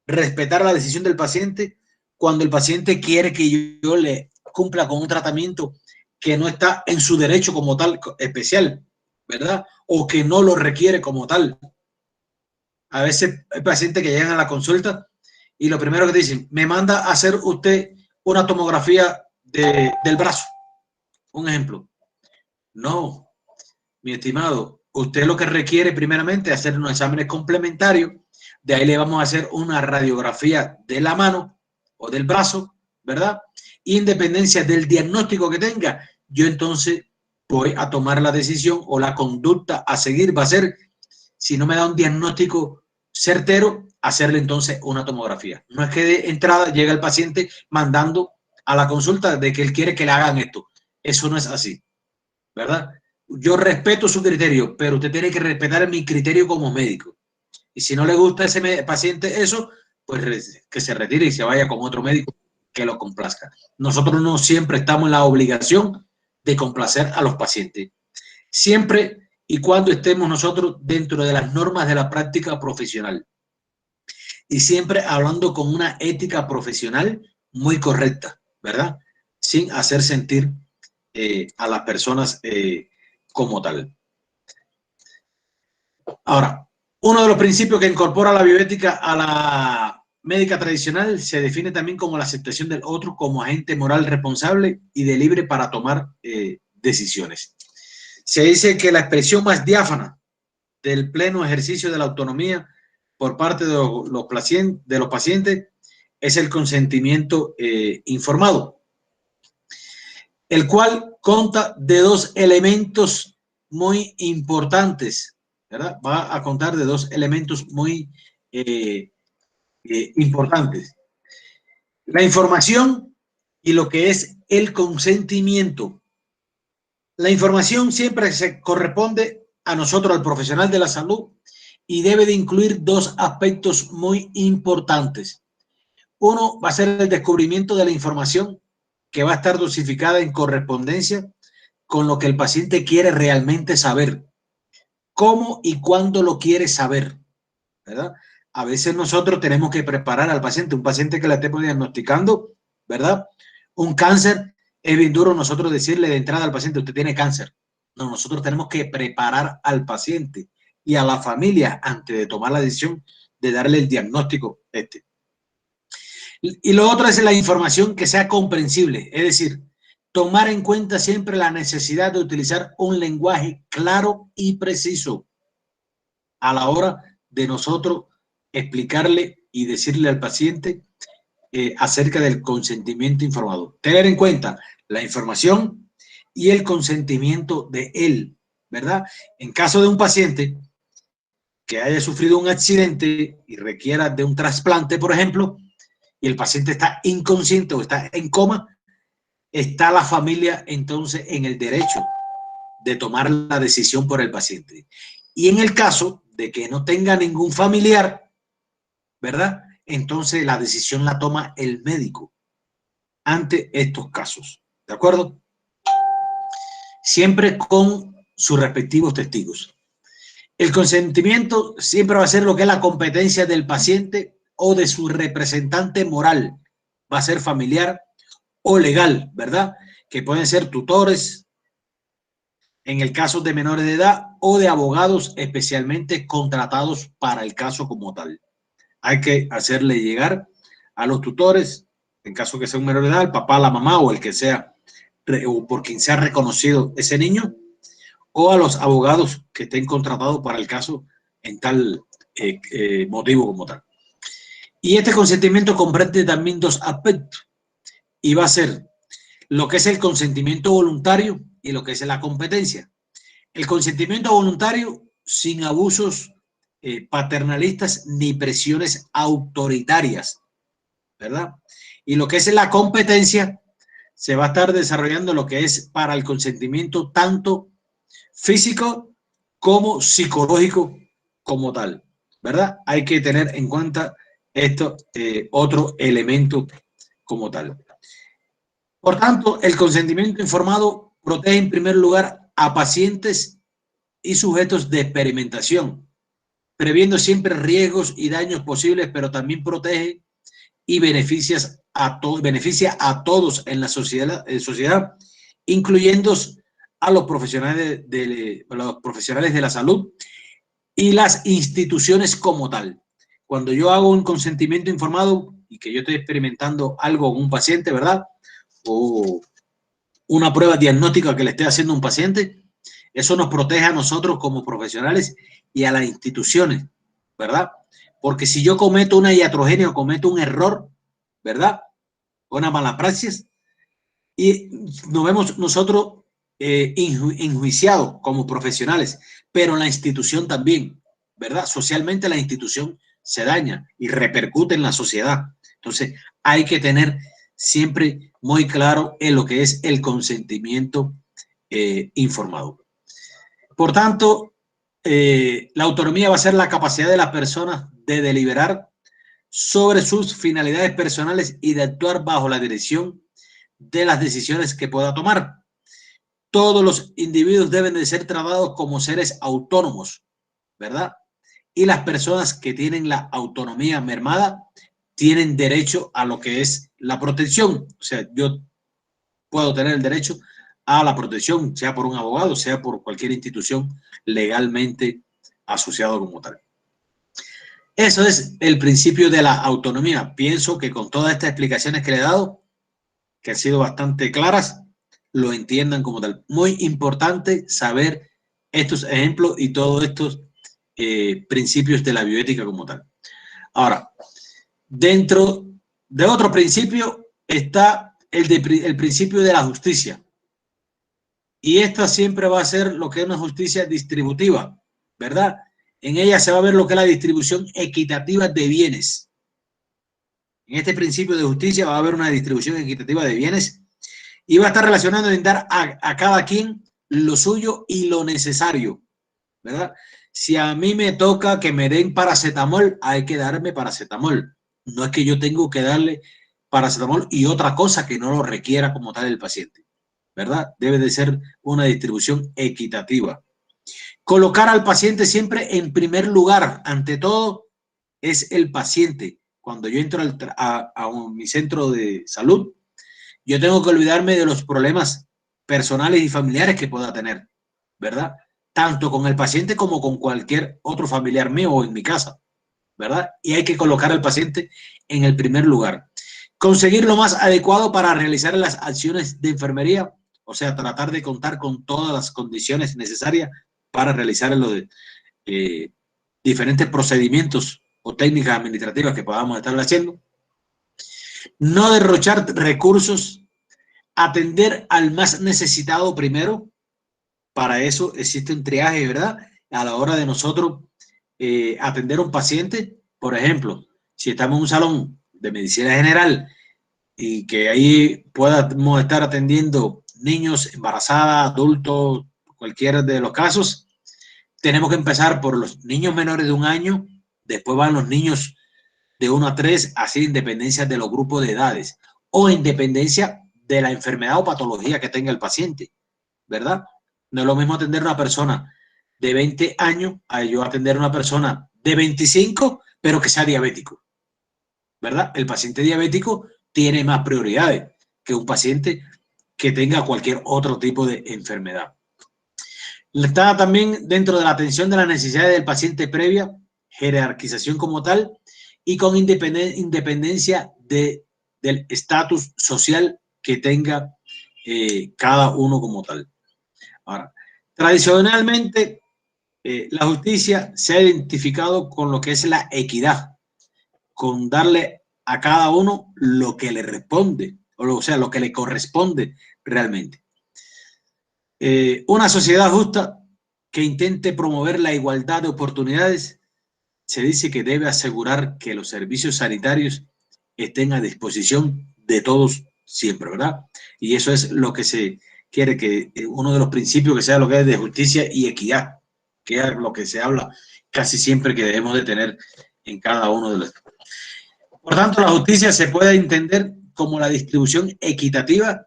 respetar la decisión del paciente cuando el paciente quiere que yo le cumpla con un tratamiento que no está en su derecho como tal especial, ¿verdad? O que no lo requiere como tal. A veces hay pacientes que llegan a la consulta y lo primero que dicen, me manda a hacer usted una tomografía del brazo. Un ejemplo. No, mi estimado, usted lo que requiere primeramente es hacer unos exámenes complementarios. De ahí le vamos a hacer una radiografía de la mano o del brazo, ¿verdad? Independencia del diagnóstico que tenga, yo entonces voy a tomar la decisión o la conducta a seguir va a ser, si no me da un diagnóstico certero, hacerle entonces una tomografía. No es que de entrada llega el paciente mandando a la consulta de que él quiere que le hagan esto. Eso no es así, ¿verdad? Yo respeto su criterio, pero usted tiene que respetar mi criterio como médico. Y si no le gusta a ese paciente eso, pues que se retire y se vaya con otro médico que lo complazca. Nosotros no siempre estamos en la obligación de complacer a los pacientes. Siempre y cuando estemos nosotros dentro de las normas de la práctica profesional. Y siempre hablando con una ética profesional muy correcta, ¿verdad? Sin hacer sentir a las personas como tal. Ahora, uno de los principios que incorpora la bioética a la médica tradicional se define también como la aceptación del otro como agente moral responsable y de libre para tomar decisiones. Se dice que la expresión más diáfana del pleno ejercicio de la autonomía por parte de los pacientes es el consentimiento informado, el cual consta de dos elementos muy importantes, ¿verdad? Va a contar de dos elementos muy importantes. La información y lo que es el consentimiento. La información siempre se corresponde a nosotros, al profesional de la salud, y debe de incluir dos aspectos muy importantes. Uno va a ser el descubrimiento de la información que va a estar dosificada en correspondencia con lo que el paciente quiere realmente saber. ¿Cómo y cuándo lo quiere saber? ¿Verdad? A veces nosotros tenemos que preparar al paciente, un paciente que le estemos diagnosticando, ¿verdad? Un cáncer, es bien duro nosotros decirle de entrada al paciente, usted tiene cáncer. No, nosotros tenemos que preparar al paciente y a la familia antes de tomar la decisión de darle el diagnóstico este. Y lo otro es la información que sea comprensible, es decir, tomar en cuenta siempre la necesidad de utilizar un lenguaje claro y preciso a la hora de nosotros explicarle y decirle al paciente acerca del consentimiento informado. Tener en cuenta la información y el consentimiento de él, ¿verdad? En caso de un paciente que haya sufrido un accidente y requiera de un trasplante, por ejemplo, y el paciente está inconsciente o está en coma, está la familia entonces en el derecho de tomar la decisión por el paciente. Y en el caso de que no tenga ningún familiar, ¿verdad? Entonces la decisión la toma el médico ante estos casos, ¿de acuerdo? Siempre con sus respectivos testigos. El consentimiento siempre va a ser lo que es la competencia del paciente o de su representante moral. Va a ser familiar o legal, ¿verdad? Que pueden ser tutores, en el caso de menores de edad, o de abogados especialmente contratados para el caso como tal. Hay que hacerle llegar a los tutores, en caso que sea un menor de edad, el papá, la mamá o el que sea, o por quien sea reconocido ese niño, o a los abogados que estén contratados para el caso en tal motivo como tal. Y este consentimiento comprende también dos aspectos, y va a ser lo que es el consentimiento voluntario y lo que es la competencia. El consentimiento voluntario sin abusos paternalistas ni presiones autoritarias, ¿verdad? Y lo que es la competencia se va a estar desarrollando lo que es para el consentimiento tanto físico como psicológico como tal, ¿verdad? Hay que tener en cuenta esto, otro elemento como tal. Por tanto, el consentimiento informado Protege en primer lugar a pacientes y sujetos de experimentación, previendo siempre riesgos y daños posibles, pero también protege y beneficia a todos en la sociedad, incluyendo a los profesionales de la salud y las instituciones como tal. Cuando yo hago un consentimiento informado y que yo estoy experimentando algo con un paciente, ¿verdad? O una prueba diagnóstica que le esté haciendo a un paciente, eso nos protege a nosotros como profesionales y a las instituciones, ¿verdad? Porque si yo cometo una iatrogenia o cometo un error, ¿verdad? Una mala praxis, y nos vemos nosotros enjuiciados como profesionales, pero la institución también, ¿verdad? Socialmente la institución se daña y repercute en la sociedad. Entonces hay que tener siempre muy claro en lo que es el consentimiento informado. Por tanto, la autonomía va a ser la capacidad de las personas de deliberar sobre sus finalidades personales y de actuar bajo la dirección de las decisiones que pueda tomar. Todos los individuos deben de ser tratados como seres autónomos, ¿verdad? Y las personas que tienen la autonomía mermada tienen derecho a lo que es la protección. O sea, yo puedo tener el derecho a la protección, sea por un abogado, sea por cualquier institución legalmente asociado como tal. Eso es el principio de la autonomía. Pienso que con todas estas explicaciones que le he dado, que han sido bastante claras, lo entiendan como tal. Muy importante saber estos ejemplos y todos estos principios de la bioética como tal. Ahora, dentro de otro principio está el principio de la justicia. Y esta siempre va a ser lo que es una justicia distributiva, ¿verdad? En ella se va a ver lo que es la distribución equitativa de bienes. En este principio de justicia va a haber una distribución equitativa de bienes y va a estar relacionado en dar a cada quien lo suyo y lo necesario, ¿verdad? Si a mí me toca que me den paracetamol, hay que darme paracetamol. No es que yo tengo que darle paracetamol y otra cosa que no lo requiera como tal el paciente, ¿verdad? Debe de ser una distribución equitativa. Colocar al paciente siempre en primer lugar, ante todo, es el paciente. Cuando yo entro a mi centro de salud, yo tengo que olvidarme de los problemas personales y familiares que pueda tener, ¿verdad? Tanto con el paciente como con cualquier otro familiar mío o en mi casa, ¿verdad? Y hay que colocar al paciente en el primer lugar. Conseguir lo más adecuado para realizar las acciones de enfermería, o sea, tratar de contar con todas las condiciones necesarias para realizar los diferentes procedimientos o técnicas administrativas que podamos estar haciendo. No derrochar recursos, atender al más necesitado primero. Para eso existe un triaje, ¿verdad? A la hora de nosotros atender a un paciente, por ejemplo, si estamos en un salón de medicina general y que ahí podamos estar atendiendo niños, embarazadas, adultos, cualquiera de los casos, tenemos que empezar por los niños menores de 1 año, después van los niños de 1 a 3, así en dependencia de los grupos de edades o en dependencia de la enfermedad o patología que tenga el paciente, ¿verdad? No es lo mismo atender a una persona de 20 años a yo atender a una persona de 25, pero que sea diabético, ¿verdad? El paciente diabético tiene más prioridades que un paciente que tenga cualquier otro tipo de enfermedad. Está también dentro de la atención de las necesidades del paciente previa, jerarquización como tal y con independencia del estatus social que tenga cada uno como tal. Ahora, tradicionalmente la justicia se ha identificado con lo que es la equidad, con darle a cada uno lo que le responde, o sea, lo que le corresponde realmente. Una sociedad justa que intente promover la igualdad de oportunidades, se dice que debe asegurar que los servicios sanitarios estén a disposición de todos siempre, ¿verdad? Y eso es lo que se quiere, que uno de los principios que sea lo que es de justicia y equidad, que es lo que se habla casi siempre que debemos de tener en cada uno de los. Por tanto, la justicia se puede entender como la distribución equitativa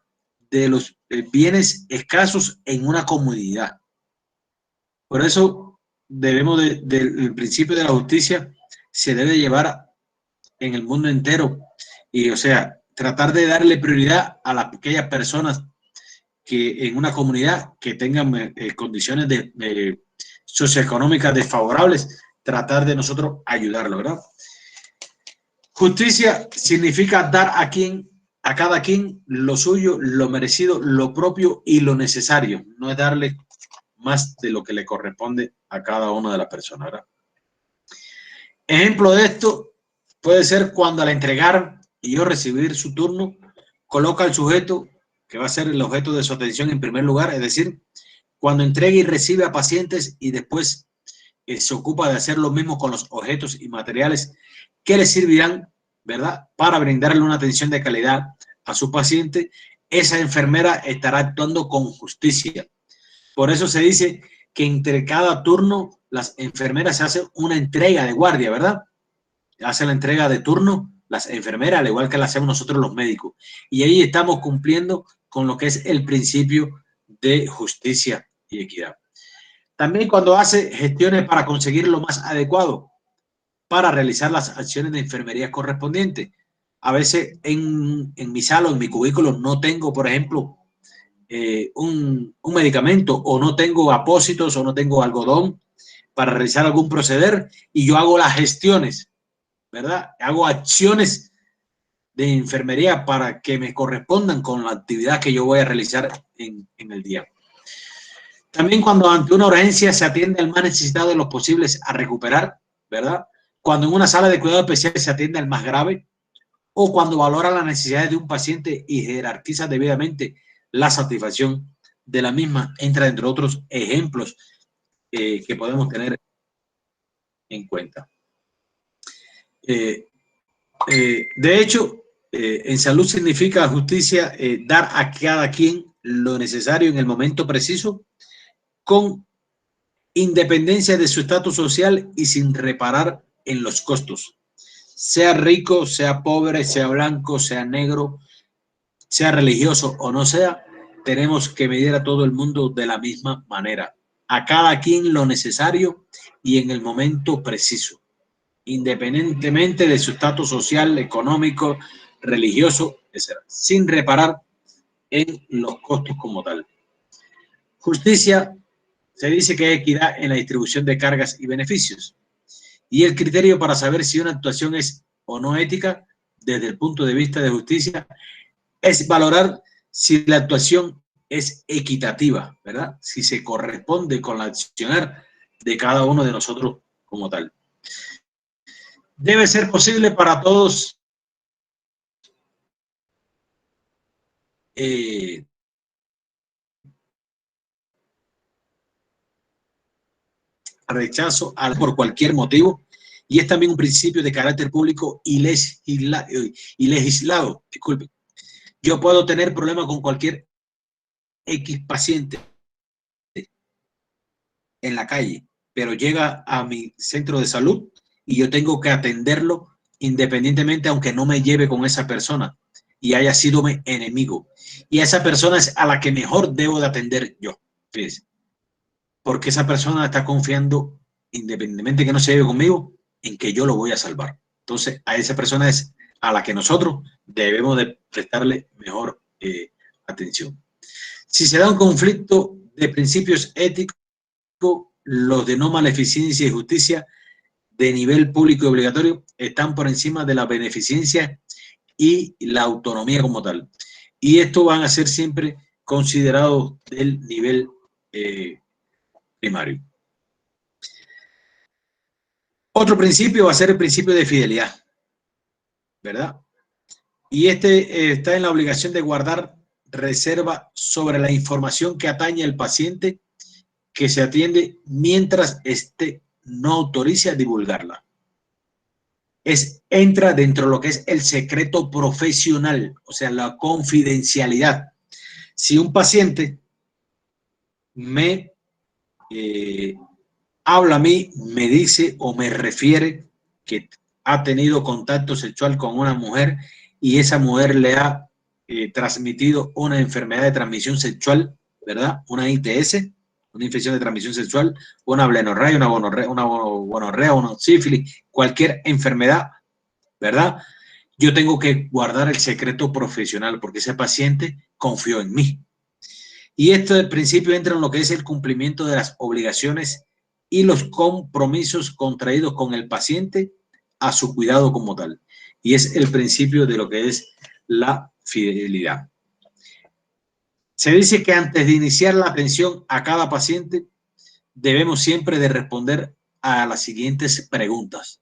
de los bienes escasos en una comunidad. Por eso debemos del principio de la justicia se debe llevar en el mundo entero y, o sea, tratar de darle prioridad a aquellas personas que en una comunidad que tengan condiciones socioeconómicas desfavorables, tratar de nosotros ayudarlo, ¿verdad? Justicia significa dar a cada quien lo suyo, lo merecido, lo propio y lo necesario. No es darle más de lo que le corresponde a cada una de las personas, ¿verdad? Ejemplo de esto puede ser cuando al entregar y yo recibir su turno, coloca al sujeto que va a ser el objeto de su atención en primer lugar, es decir, cuando entrega y recibe a pacientes y después se ocupa de hacer lo mismo con los objetos y materiales que le servirán, ¿verdad?, para brindarle una atención de calidad a su paciente, esa enfermera estará actuando con justicia. Por eso se dice que entre cada turno las enfermeras se hacen una entrega de guardia, ¿verdad? Hacen la entrega de turno las enfermeras, al igual que la hacemos nosotros los médicos. Y ahí estamos cumpliendo con lo que es el principio de justicia y equidad. También cuando hace gestiones para conseguir lo más adecuado para realizar las acciones de enfermería correspondientes. A veces en mi sala o en mi cubículo no tengo, por ejemplo, un medicamento, o no tengo apósitos, o no tengo algodón para realizar algún proceder, y yo hago las gestiones, ¿verdad? Hago acciones de enfermería para que me correspondan con la actividad que yo voy a realizar en el día. También cuando ante una urgencia se atiende al más necesitado de los posibles a recuperar, ¿verdad? Cuando en una sala de cuidado especial se atiende al más grave, o cuando valora las necesidades de un paciente y jerarquiza debidamente la satisfacción de la misma, entra entre otros ejemplos que podemos tener en cuenta. De hecho, en salud significa justicia dar a cada quien lo necesario en el momento preciso, con independencia de su estatus social y sin reparar en los costos. Sea rico, sea pobre, sea blanco, sea negro, sea religioso o no sea, tenemos que medir a todo el mundo de la misma manera. A cada quien lo necesario y en el momento preciso, independientemente de su estatus social, económico, religioso, etc., sin reparar en los costos como tal. Justicia se dice que hay equidad en la distribución de cargas y beneficios. Y el criterio para saber si una actuación es o no ética desde el punto de vista de justicia es valorar si la actuación es equitativa, ¿verdad? Si se corresponde con la accionar de cada uno de nosotros como tal. Debe ser posible para todos rechazo por cualquier motivo, y es también un principio de carácter público y legislado. Disculpe. Yo puedo tener problemas con cualquier X paciente en la calle, pero llega a mi centro de salud y yo tengo que atenderlo independientemente, aunque no me lleve con esa persona y haya sido mi enemigo. Y a esa persona es a la que mejor debo de atender yo. Fíjense. Porque esa persona está confiando, independientemente que no se lleve conmigo, en que yo lo voy a salvar. Entonces, a esa persona es a la que nosotros debemos de prestarle mejor atención. Si se da un conflicto de principios éticos, los de no maleficencia y justicia de nivel público y obligatorio están por encima de la beneficencia y la autonomía como tal. Y esto van a ser siempre considerados del nivel primario. Otro principio va a ser el principio de fidelidad, ¿verdad? Y este está en la obligación de guardar reserva sobre la información que atañe al paciente que se atiende mientras éste no autorice a divulgarla. Entra dentro de lo que es el secreto profesional, o sea, la confidencialidad. Si un paciente me habla a mí, me dice o me refiere que ha tenido contacto sexual con una mujer y esa mujer le ha transmitido una enfermedad de transmisión sexual, ¿verdad? Una ITS, una infección de transmisión sexual, una blenorrea, una gonorrea, una sífilis, cualquier enfermedad, ¿verdad? Yo tengo que guardar el secreto profesional porque ese paciente confió en mí. Y esto del principio entra en lo que es el cumplimiento de las obligaciones y los compromisos contraídos con el paciente a su cuidado como tal. Y es el principio de lo que es la fidelidad. Se dice que antes de iniciar la atención a cada paciente, debemos siempre de responder a las siguientes preguntas.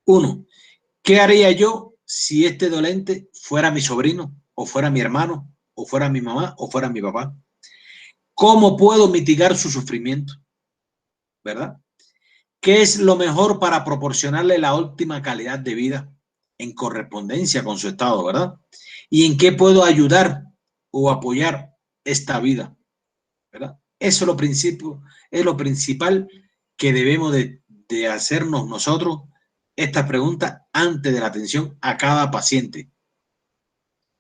1. ¿Qué haría yo si este dolente fuera mi sobrino, o fuera mi hermano, o fuera mi mamá, o fuera mi papá? ¿Cómo puedo mitigar su sufrimiento? ¿Verdad? ¿Qué es lo mejor para proporcionarle la óptima calidad de vida en correspondencia con su estado, verdad? ¿Y en qué puedo ayudar o apoyar esta vida? ¿Verdad? Eso es lo principal que debemos de hacernos nosotros esta pregunta antes de la atención a cada paciente.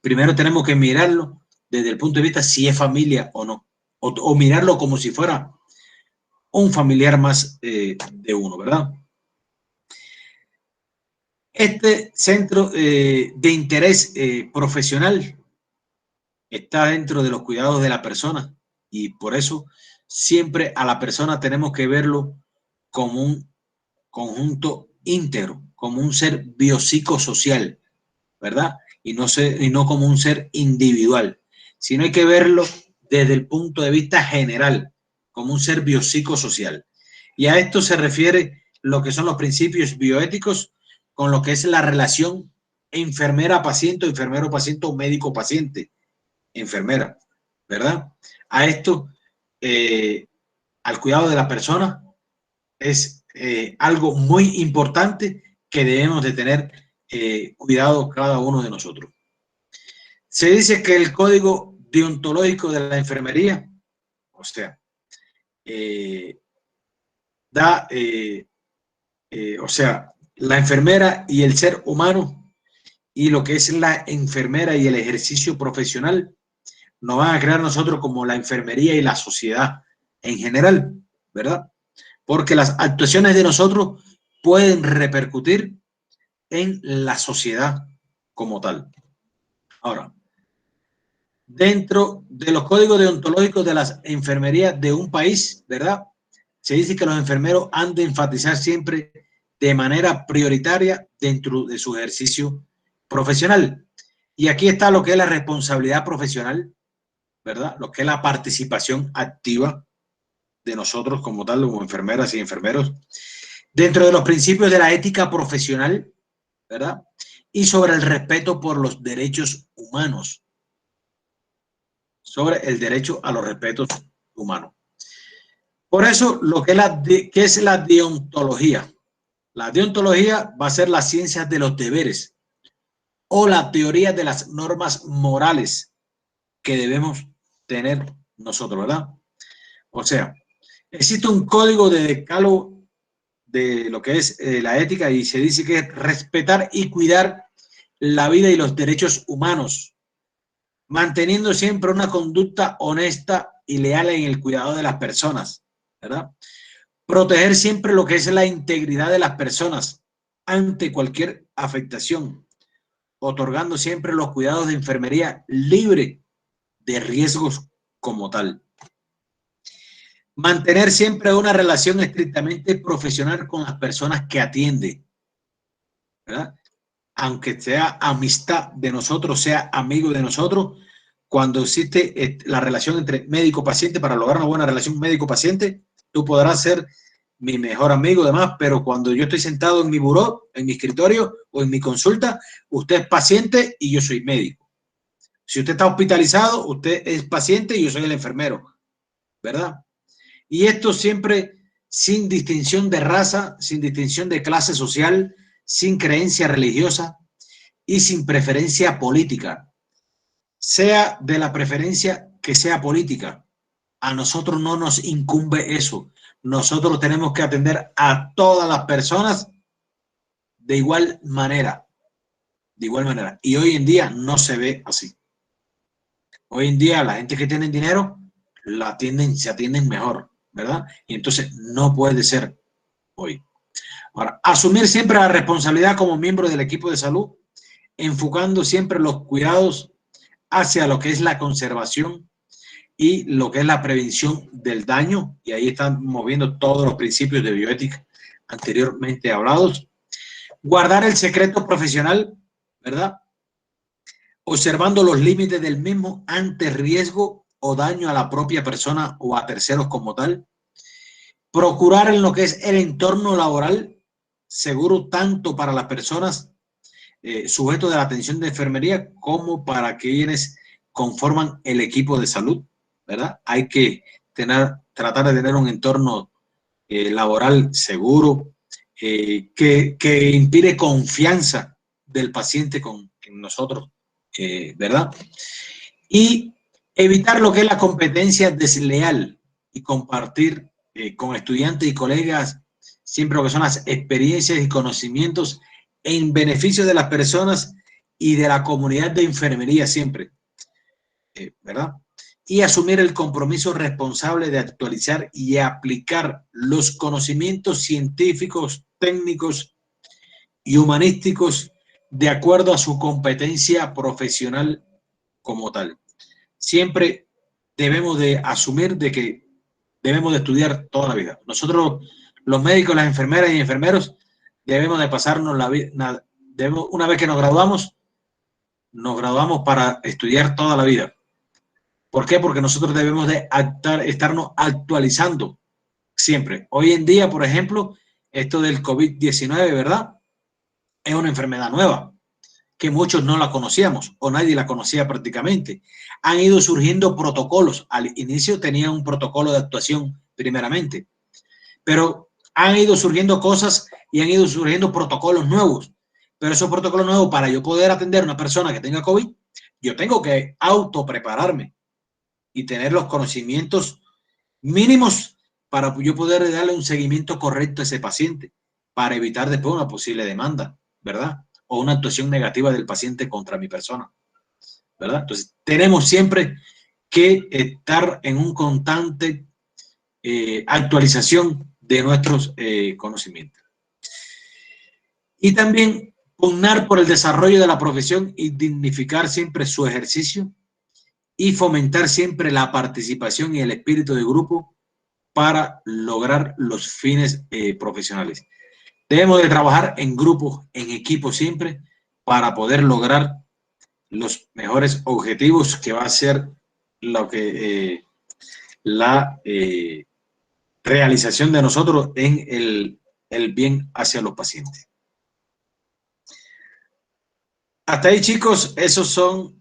Primero tenemos que mirarlo desde el punto de vista si es familia o no, o mirarlo como si fuera un familiar más de uno, ¿verdad? Este centro de interés profesional está dentro de los cuidados de la persona y por eso siempre a la persona tenemos que verlo como un conjunto íntegro, como un ser biopsicosocial, ¿verdad? Y no como un ser individual, sino hay que verlo desde el punto de vista general, como un ser biopsicosocial. Y a esto se refiere lo que son los principios bioéticos con lo que es la relación enfermera-paciente o enfermero-paciente o médico-paciente, enfermera, ¿verdad? A esto, al cuidado de la persona, es algo muy importante que debemos de tener cuidado cada uno de nosotros. Se dice que el código deontológico de la enfermería, o sea, la enfermera y el ser humano y lo que es la enfermera y el ejercicio profesional nos van a crear nosotros como la enfermería y la sociedad en general, ¿verdad? Porque las actuaciones de nosotros pueden repercutir en la sociedad como tal. Ahora, dentro de los códigos deontológicos de las enfermerías de un país, ¿verdad? Se dice que los enfermeros han de enfatizar siempre de manera prioritaria dentro de su ejercicio profesional. Y aquí está lo que es la responsabilidad profesional, ¿verdad? Lo que es la participación activa de nosotros como tal, como enfermeras y enfermeros, dentro de los principios de la ética profesional, ¿verdad? Y sobre el respeto por los derechos humanos, sobre el derecho a los respetos humanos. Por eso, lo que es la deontología. La deontología va a ser las ciencias de los deberes o la teoría de las normas morales que debemos tener nosotros, ¿verdad? O sea, existe un código de decálogo de lo que es la ética y se dice que es respetar y cuidar la vida y los derechos humanos, manteniendo siempre una conducta honesta y leal en el cuidado de las personas, ¿verdad? Proteger siempre lo que es la integridad de las personas ante cualquier afectación, otorgando siempre los cuidados de enfermería libre de riesgos como tal. Mantener siempre una relación estrictamente profesional con las personas que atiende, ¿verdad? Aunque sea amistad de nosotros, sea amigo de nosotros, cuando existe la relación entre médico-paciente, para lograr una buena relación médico-paciente, tú podrás ser mi mejor amigo, demás, pero cuando yo estoy sentado en mi buró, en mi escritorio o en mi consulta, usted es paciente y yo soy médico. Si usted está hospitalizado, usted es paciente y yo soy el enfermero, ¿verdad? Y esto siempre sin distinción de raza, sin distinción de clase social, sin creencia religiosa y sin preferencia política. Sea de la preferencia que sea política, a nosotros no nos incumbe eso. Nosotros tenemos que atender a todas las personas de igual manera, de igual manera. Y hoy en día no se ve así. Hoy en día la gente que tiene dinero se atienden mejor, ¿verdad? Y entonces no puede ser hoy. Ahora, asumir siempre la responsabilidad como miembro del equipo de salud, enfocando siempre los cuidados hacia lo que es la conservación y lo que es la prevención del daño, y ahí están moviendo todos los principios de bioética anteriormente hablados. Guardar el secreto profesional, ¿verdad? Observando los límites del mismo ante riesgo o daño a la propia persona o a terceros como tal. Procurar en lo que es el entorno laboral seguro tanto para las personas sujetos de la atención de enfermería como para quienes conforman el equipo de salud, ¿verdad? Hay que tratar de tener un entorno laboral seguro que inspire confianza del paciente en nosotros, ¿verdad? Y evitar lo que es la competencia desleal y compartir con estudiantes y colegas siempre lo que son las experiencias y conocimientos en beneficio de las personas y de la comunidad de enfermería siempre, ¿verdad? Y asumir el compromiso responsable de actualizar y aplicar los conocimientos científicos, técnicos y humanísticos de acuerdo a su competencia profesional como tal. Siempre debemos de asumir de que debemos de estudiar toda la vida. Nosotros, los médicos, las enfermeras y enfermeros, debemos de pasarnos la vida, una vez que nos graduamos para estudiar toda la vida. ¿Por qué? Porque nosotros debemos de estarnos actualizando siempre. Hoy en día, por ejemplo, esto del COVID-19, ¿verdad? Es una enfermedad nueva, que muchos no la conocíamos o nadie la conocía prácticamente. Han ido surgiendo protocolos. Al inicio tenían un protocolo de actuación primeramente, pero han ido surgiendo cosas y han ido surgiendo protocolos nuevos. Pero esos protocolos nuevos, para yo poder atender a una persona que tenga COVID, yo tengo que autoprepararme y tener los conocimientos mínimos para yo poder darle un seguimiento correcto a ese paciente, para evitar después una posible demanda, ¿verdad? O una actuación negativa del paciente contra mi persona, ¿verdad? Entonces, tenemos siempre que estar en un constante actualización de nuestros conocimientos. Y también pugnar por el desarrollo de la profesión y dignificar siempre su ejercicio y fomentar siempre la participación y el espíritu de grupo para lograr los fines profesionales. Debemos de trabajar en grupos, en equipos siempre, para poder lograr los mejores objetivos que va a ser lo que la realización de nosotros en el bien hacia los pacientes. Hasta ahí, chicos, esos son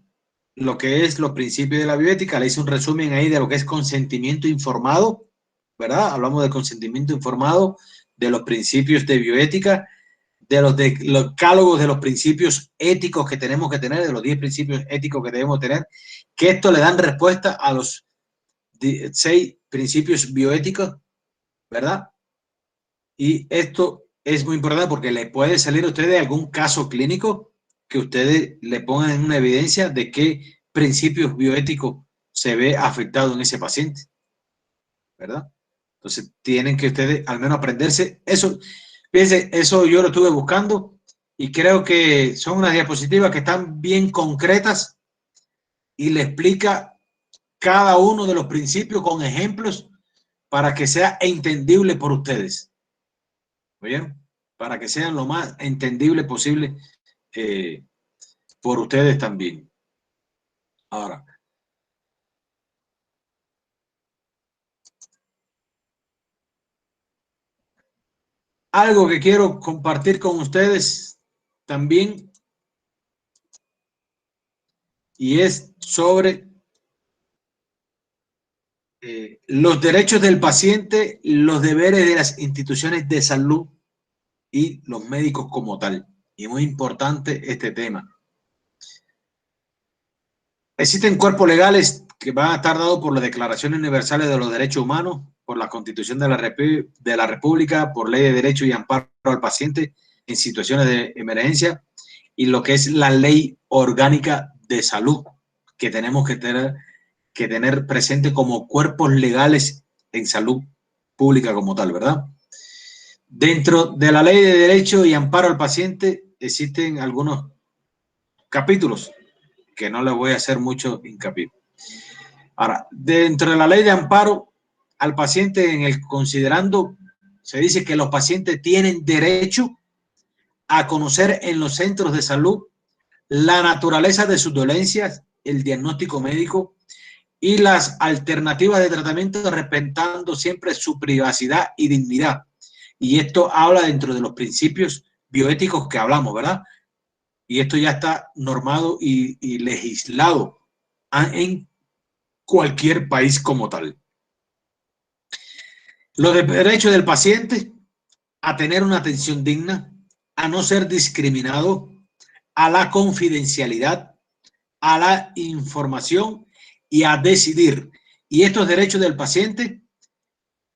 lo que es los principios de la bioética. Le hice un resumen ahí de lo que es consentimiento informado, ¿verdad? Hablamos de consentimiento informado, de los principios de bioética, de los decálogos de los principios éticos que tenemos que tener, de los 10 principios éticos que debemos tener, que esto le dan respuesta a los 6 principios bioéticos, ¿verdad? Y esto es muy importante porque le puede salir a ustedes algún caso clínico que ustedes le pongan en una evidencia de qué principios bioéticos se ve afectado en ese paciente, ¿verdad? Entonces tienen que ustedes al menos aprenderse eso. Fíjense, eso yo lo estuve buscando y creo que son unas diapositivas que están bien concretas y le explica cada uno de los principios con ejemplos para que sea entendible por ustedes. ¿Oyeron? Para que sean lo más entendible posible por ustedes también. Ahora, algo que quiero compartir con ustedes también, y es sobre los derechos del paciente, los deberes de las instituciones de salud y los médicos como tal. Y muy importante este tema. Existen cuerpos legales que van a estar dados por la Declaración Universal de los Derechos Humanos, por la Constitución de la República, por Ley de Derecho y Amparo al Paciente en situaciones de emergencia, y lo que es la ley orgánica de salud que tenemos que tener presente como cuerpos legales en salud pública como tal, ¿verdad? Dentro de la ley de derecho y amparo al paciente existen algunos capítulos que no les voy a hacer mucho hincapié. Ahora, dentro de la ley de amparo al paciente, en el considerando, se dice que los pacientes tienen derecho a conocer en los centros de salud la naturaleza de sus dolencias, el diagnóstico médico y las alternativas de tratamiento, respetando siempre su privacidad y dignidad. Y esto habla dentro de los principios bioéticos que hablamos, ¿verdad? Y esto ya está normado y legislado en cualquier país como tal. Los derechos del paciente a tener una atención digna, a no ser discriminado, a la confidencialidad, a la información y a decidir. Y estos derechos del paciente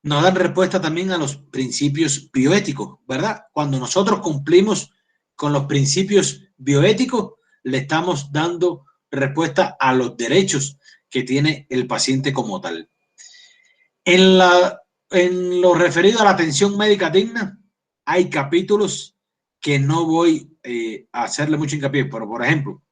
nos dan respuesta también a los principios bioéticos, ¿verdad? Cuando nosotros cumplimos con los principios bioéticos, le estamos dando respuesta a los derechos que tiene el paciente como tal. En lo referido a la atención médica digna, hay capítulos que no voy a hacerle mucho hincapié, pero por ejemplo,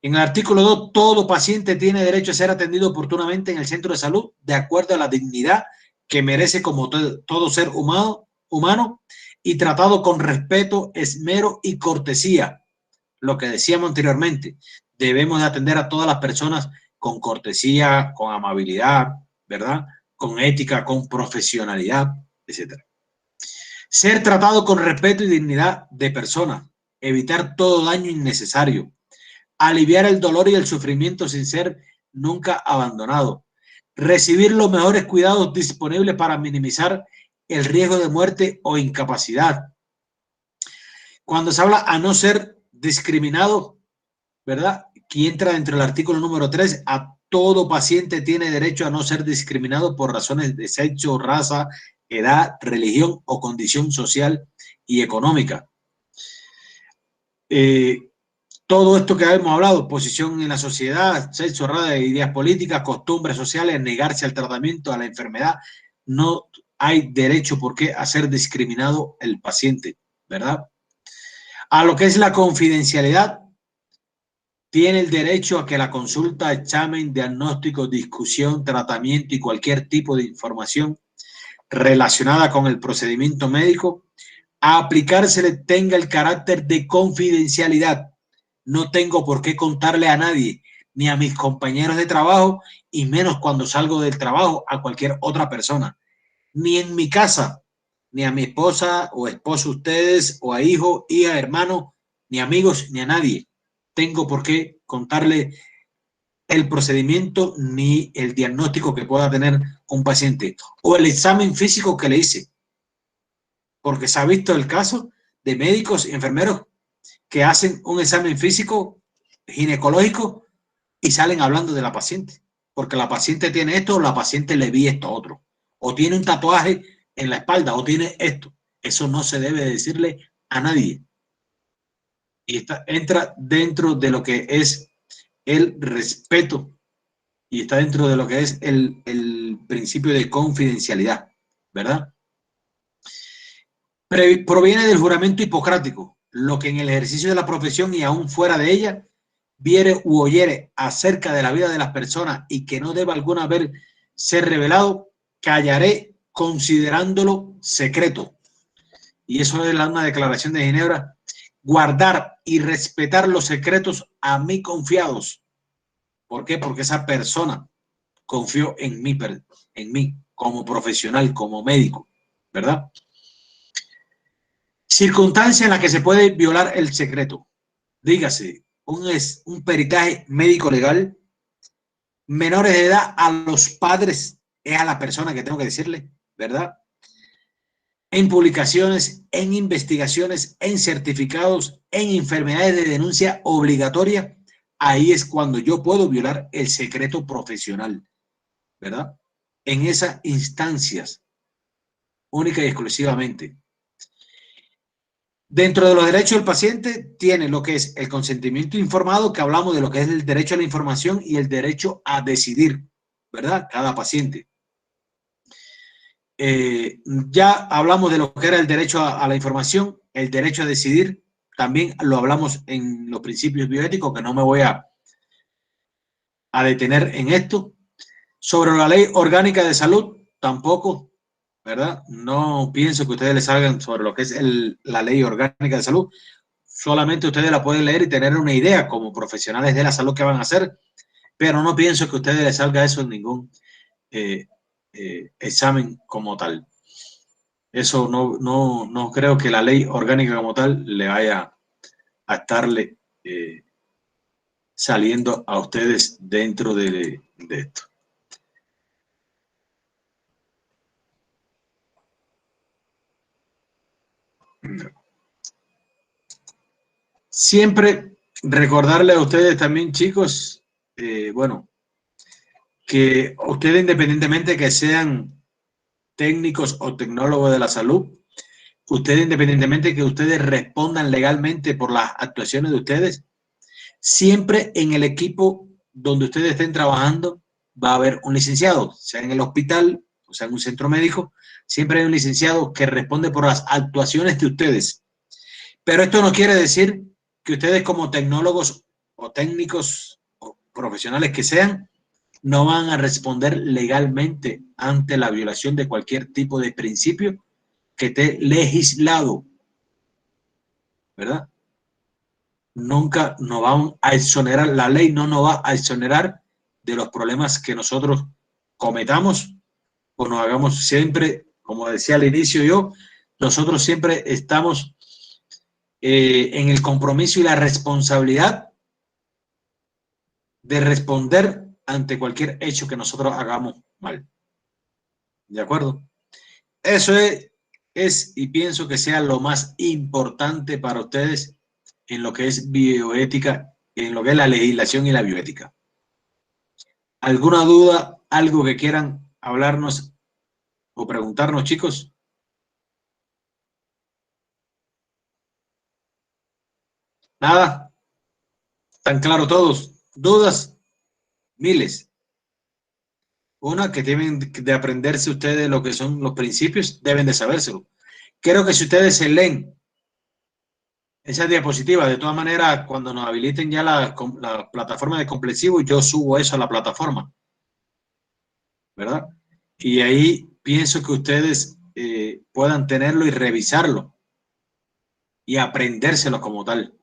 en el artículo 2, todo paciente tiene derecho a ser atendido oportunamente en el centro de salud de acuerdo a la dignidad que merece como todo ser humano y tratado con respeto, esmero y cortesía. Lo que decíamos anteriormente, debemos de atender a todas las personas con cortesía, con amabilidad, ¿verdad? Con ética, con profesionalidad, etc. Ser tratado con respeto y dignidad de persona, evitar todo daño innecesario, aliviar el dolor y el sufrimiento sin ser nunca abandonado, recibir los mejores cuidados disponibles para minimizar el riesgo de muerte o incapacidad. Cuando se habla a no ser discriminado, ¿verdad? Que entra dentro del artículo número 3, a todo paciente tiene derecho a no ser discriminado por razones de sexo, raza, edad, religión o condición social y económica. Todo esto que hemos hablado, posición en la sociedad, sexo, raza, ideas políticas, costumbres sociales, negarse al tratamiento, a la enfermedad, no hay derecho por qué a ser discriminado el paciente, ¿verdad? A lo que es la confidencialidad, tiene el derecho a que la consulta, examen, diagnóstico, discusión, tratamiento y cualquier tipo de información relacionada con el procedimiento médico a aplicársele tenga el carácter de confidencialidad. No tengo por qué contarle a nadie, ni a mis compañeros de trabajo, y menos cuando salgo del trabajo a cualquier otra persona. Ni en mi casa, ni a mi esposa o esposo ustedes, o a hijo, hija, hermano, ni amigos, ni a nadie tengo por qué contarle el procedimiento ni el diagnóstico que pueda tener un paciente o el examen físico que le hice. Porque se ha visto el caso de médicos y enfermeros que hacen un examen físico ginecológico y salen hablando de la paciente. Porque la paciente tiene esto, o la paciente le vi esto otro. O tiene un tatuaje en la espalda, o tiene esto. Eso no se debe decirle a nadie. Y entra dentro de lo que es el respeto y está dentro de lo que es el principio de confidencialidad, ¿verdad? Proviene del juramento hipocrático, lo que en el ejercicio de la profesión y aún fuera de ella viere u oyere acerca de la vida de las personas y que no deba alguna vez ser revelado, callaré considerándolo secreto. Y eso es una declaración de Ginebra. Guardar y respetar los secretos a mí confiados. ¿Por qué? Porque esa persona confió en mí como profesional, como médico, ¿verdad? Circunstancia en la que se puede violar el secreto. Dígase, un peritaje médico legal, menores de edad a los padres, es a la persona que tengo que decirle, ¿verdad? En publicaciones, en investigaciones, en certificados, en enfermedades de denuncia obligatoria, ahí es cuando yo puedo violar el secreto profesional, ¿verdad? En esas instancias, única y exclusivamente. Dentro de los derechos del paciente tiene lo que es el consentimiento informado, que hablamos de lo que es el derecho a la información y el derecho a decidir, ¿verdad? Cada paciente. Ya hablamos de lo que era el derecho a la información, el derecho a decidir, también lo hablamos en los principios bioéticos, que no me voy a detener en esto. Sobre la ley orgánica de salud, tampoco, ¿verdad? No pienso que ustedes les salgan sobre lo que es la ley orgánica de salud. Solamente ustedes la pueden leer y tener una idea como profesionales de la salud que van a hacer, pero no pienso que a ustedes les salga eso en ningún examen como tal. Eso no creo que la ley orgánica como tal le vaya a estarle saliendo a ustedes dentro de esto. Siempre recordarle a ustedes también, chicos, bueno, que ustedes independientemente que sean técnicos o tecnólogos de la salud, ustedes independientemente que ustedes respondan legalmente por las actuaciones de ustedes, siempre en el equipo donde ustedes estén trabajando va a haber un licenciado, sea en el hospital o sea en un centro médico, siempre hay un licenciado que responde por las actuaciones de ustedes. Pero esto no quiere decir que ustedes como tecnólogos o técnicos o profesionales que sean, no van a responder legalmente ante la violación de cualquier tipo de principio que esté legislado, ¿verdad? Nunca nos van a exonerar, la ley no nos va a exonerar de los problemas que nosotros cometamos o nos hagamos siempre, como decía al inicio yo, nosotros siempre estamos en el compromiso y la responsabilidad de responder ante cualquier hecho que nosotros hagamos mal. ¿De acuerdo? Eso es y pienso que sea lo más importante para ustedes en lo que es bioética, en lo que es la legislación y la bioética. ¿Alguna duda, algo que quieran hablarnos o preguntarnos, chicos? ¿Nada? ¿Están claros todos? ¿Dudas? Miles. Una, que deben de aprenderse ustedes lo que son los principios, deben de sabérselo. Creo que si ustedes se leen esa diapositiva, de todas maneras, cuando nos habiliten ya la plataforma de complexivo, yo subo eso a la plataforma, ¿verdad? Y ahí pienso que ustedes puedan tenerlo y revisarlo y aprendérselo como tal.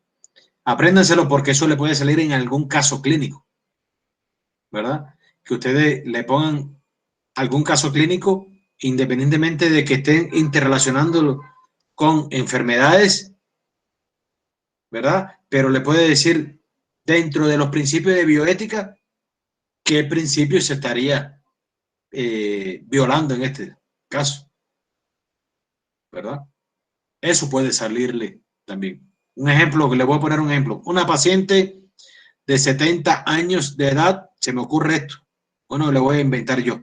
Apréndanselo porque eso le puede salir en algún caso clínico, ¿verdad? Que ustedes le pongan algún caso clínico independientemente de que estén interrelacionándolo con enfermedades, ¿verdad? Pero le puede decir dentro de los principios de bioética qué principios se estaría violando en este caso, ¿verdad? Eso puede salirle también. Un ejemplo, que le voy a poner un ejemplo. Una paciente de 70 años de edad, se me ocurre esto. Bueno, le voy a inventar yo.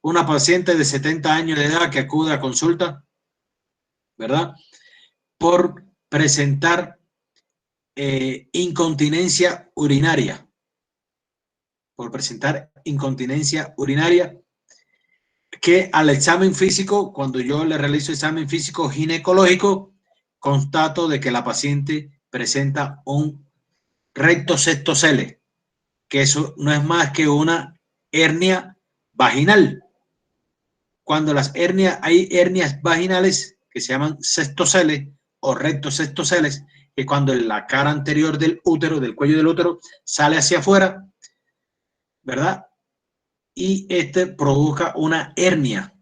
Una paciente de 70 años de edad que acude a consulta, ¿verdad? Por presentar incontinencia urinaria. Por presentar incontinencia urinaria, que al examen físico, cuando yo le realizo examen físico ginecológico, constato de que la paciente presenta un recto cestocele, que eso no es más que una hernia vaginal. Cuando hay hernias vaginales que se llaman cestoceles o rectocetoceles, que cuando la cara anterior del útero, del cuello del útero, sale hacia afuera, ¿verdad? Y provoca una hernia.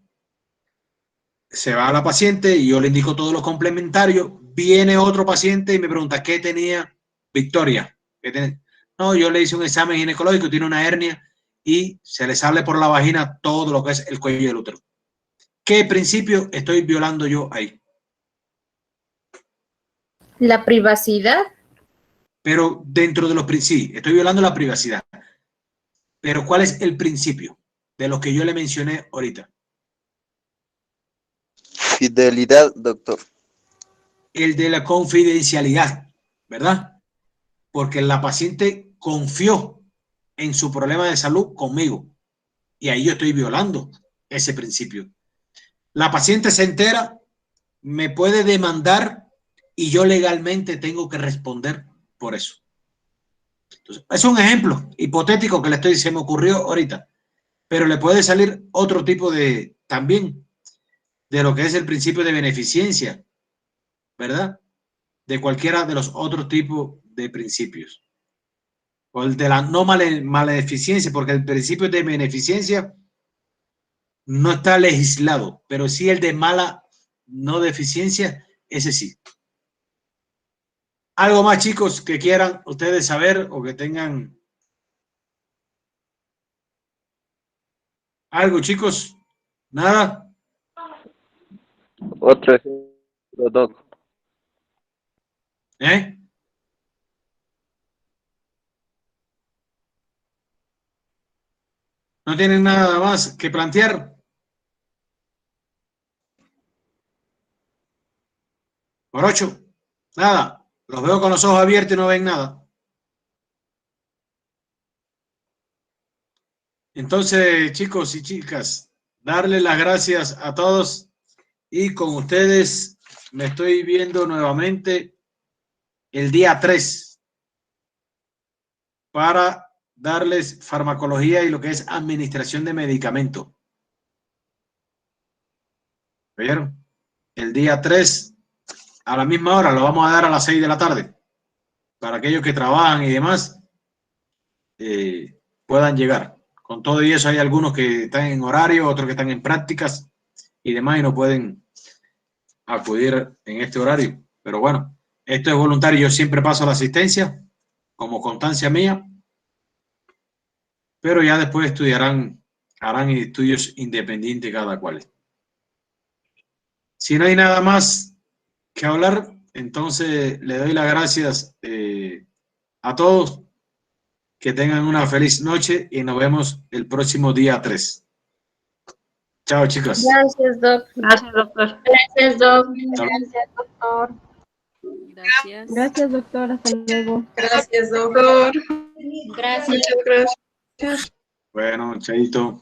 Se va a la paciente y yo le indico todo lo complementario. Viene otro paciente y me pregunta, ¿qué tenía Victoria? ¿Qué tenía? No, yo le hice un examen ginecológico, tiene una hernia y se le sale por la vagina todo lo que es el cuello del útero. ¿Qué principio estoy violando yo ahí? La privacidad. Pero dentro de los principios, sí, estoy violando la privacidad. Pero ¿cuál es el principio de lo que yo le mencioné ahorita? Fidelidad, doctor. el de la confidencialidad, ¿verdad? Porque la paciente confió en su problema de salud conmigo y ahí yo estoy violando ese principio. La paciente se entera, me puede demandar y yo legalmente tengo que responder por eso. Entonces, es un ejemplo hipotético que le estoy diciendo, me ocurrió ahorita, pero le puede salir otro tipo de, también, de lo que es el principio de beneficencia, ¿verdad? De cualquiera de los otros tipos de principios. O el de la no maleficencia, porque el principio de beneficencia no está legislado, pero sí el de mala no deficiencia, ese sí. ¿Algo más, chicos, que quieran ustedes saber o que tengan algo, chicos? ¿Nada? Otro ejemplo, Doc. ¿Eh? ¿No tienen nada más que plantear? Por 8. Nada. Los veo con los ojos abiertos y no ven nada. Entonces, chicos y chicas, darle las gracias a todos y con ustedes me estoy viendo nuevamente el día 3 para darles farmacología y lo que es administración de medicamentos. ¿Vieron? El día 3 a la misma hora, lo vamos a dar a las 6 de la tarde para aquellos que trabajan y demás puedan llegar. Con todo y eso hay algunos que están en horario, otros que están en prácticas y demás y no pueden acudir en este horario. Pero bueno, esto es voluntario. Yo siempre paso la asistencia como constancia mía, pero ya después estudiarán, harán estudios independientes cada cual. Si no hay nada más que hablar, entonces le doy las gracias a todos. Que tengan una feliz noche y nos vemos el próximo día 3. Chao, chicos. Gracias, Doc. Gracias, doctor. Gracias, Doc. Gracias, doctor. Gracias. Gracias, doctor. Hasta luego. Gracias, doctor. Gracias. Muchas gracias. Bueno, chaito.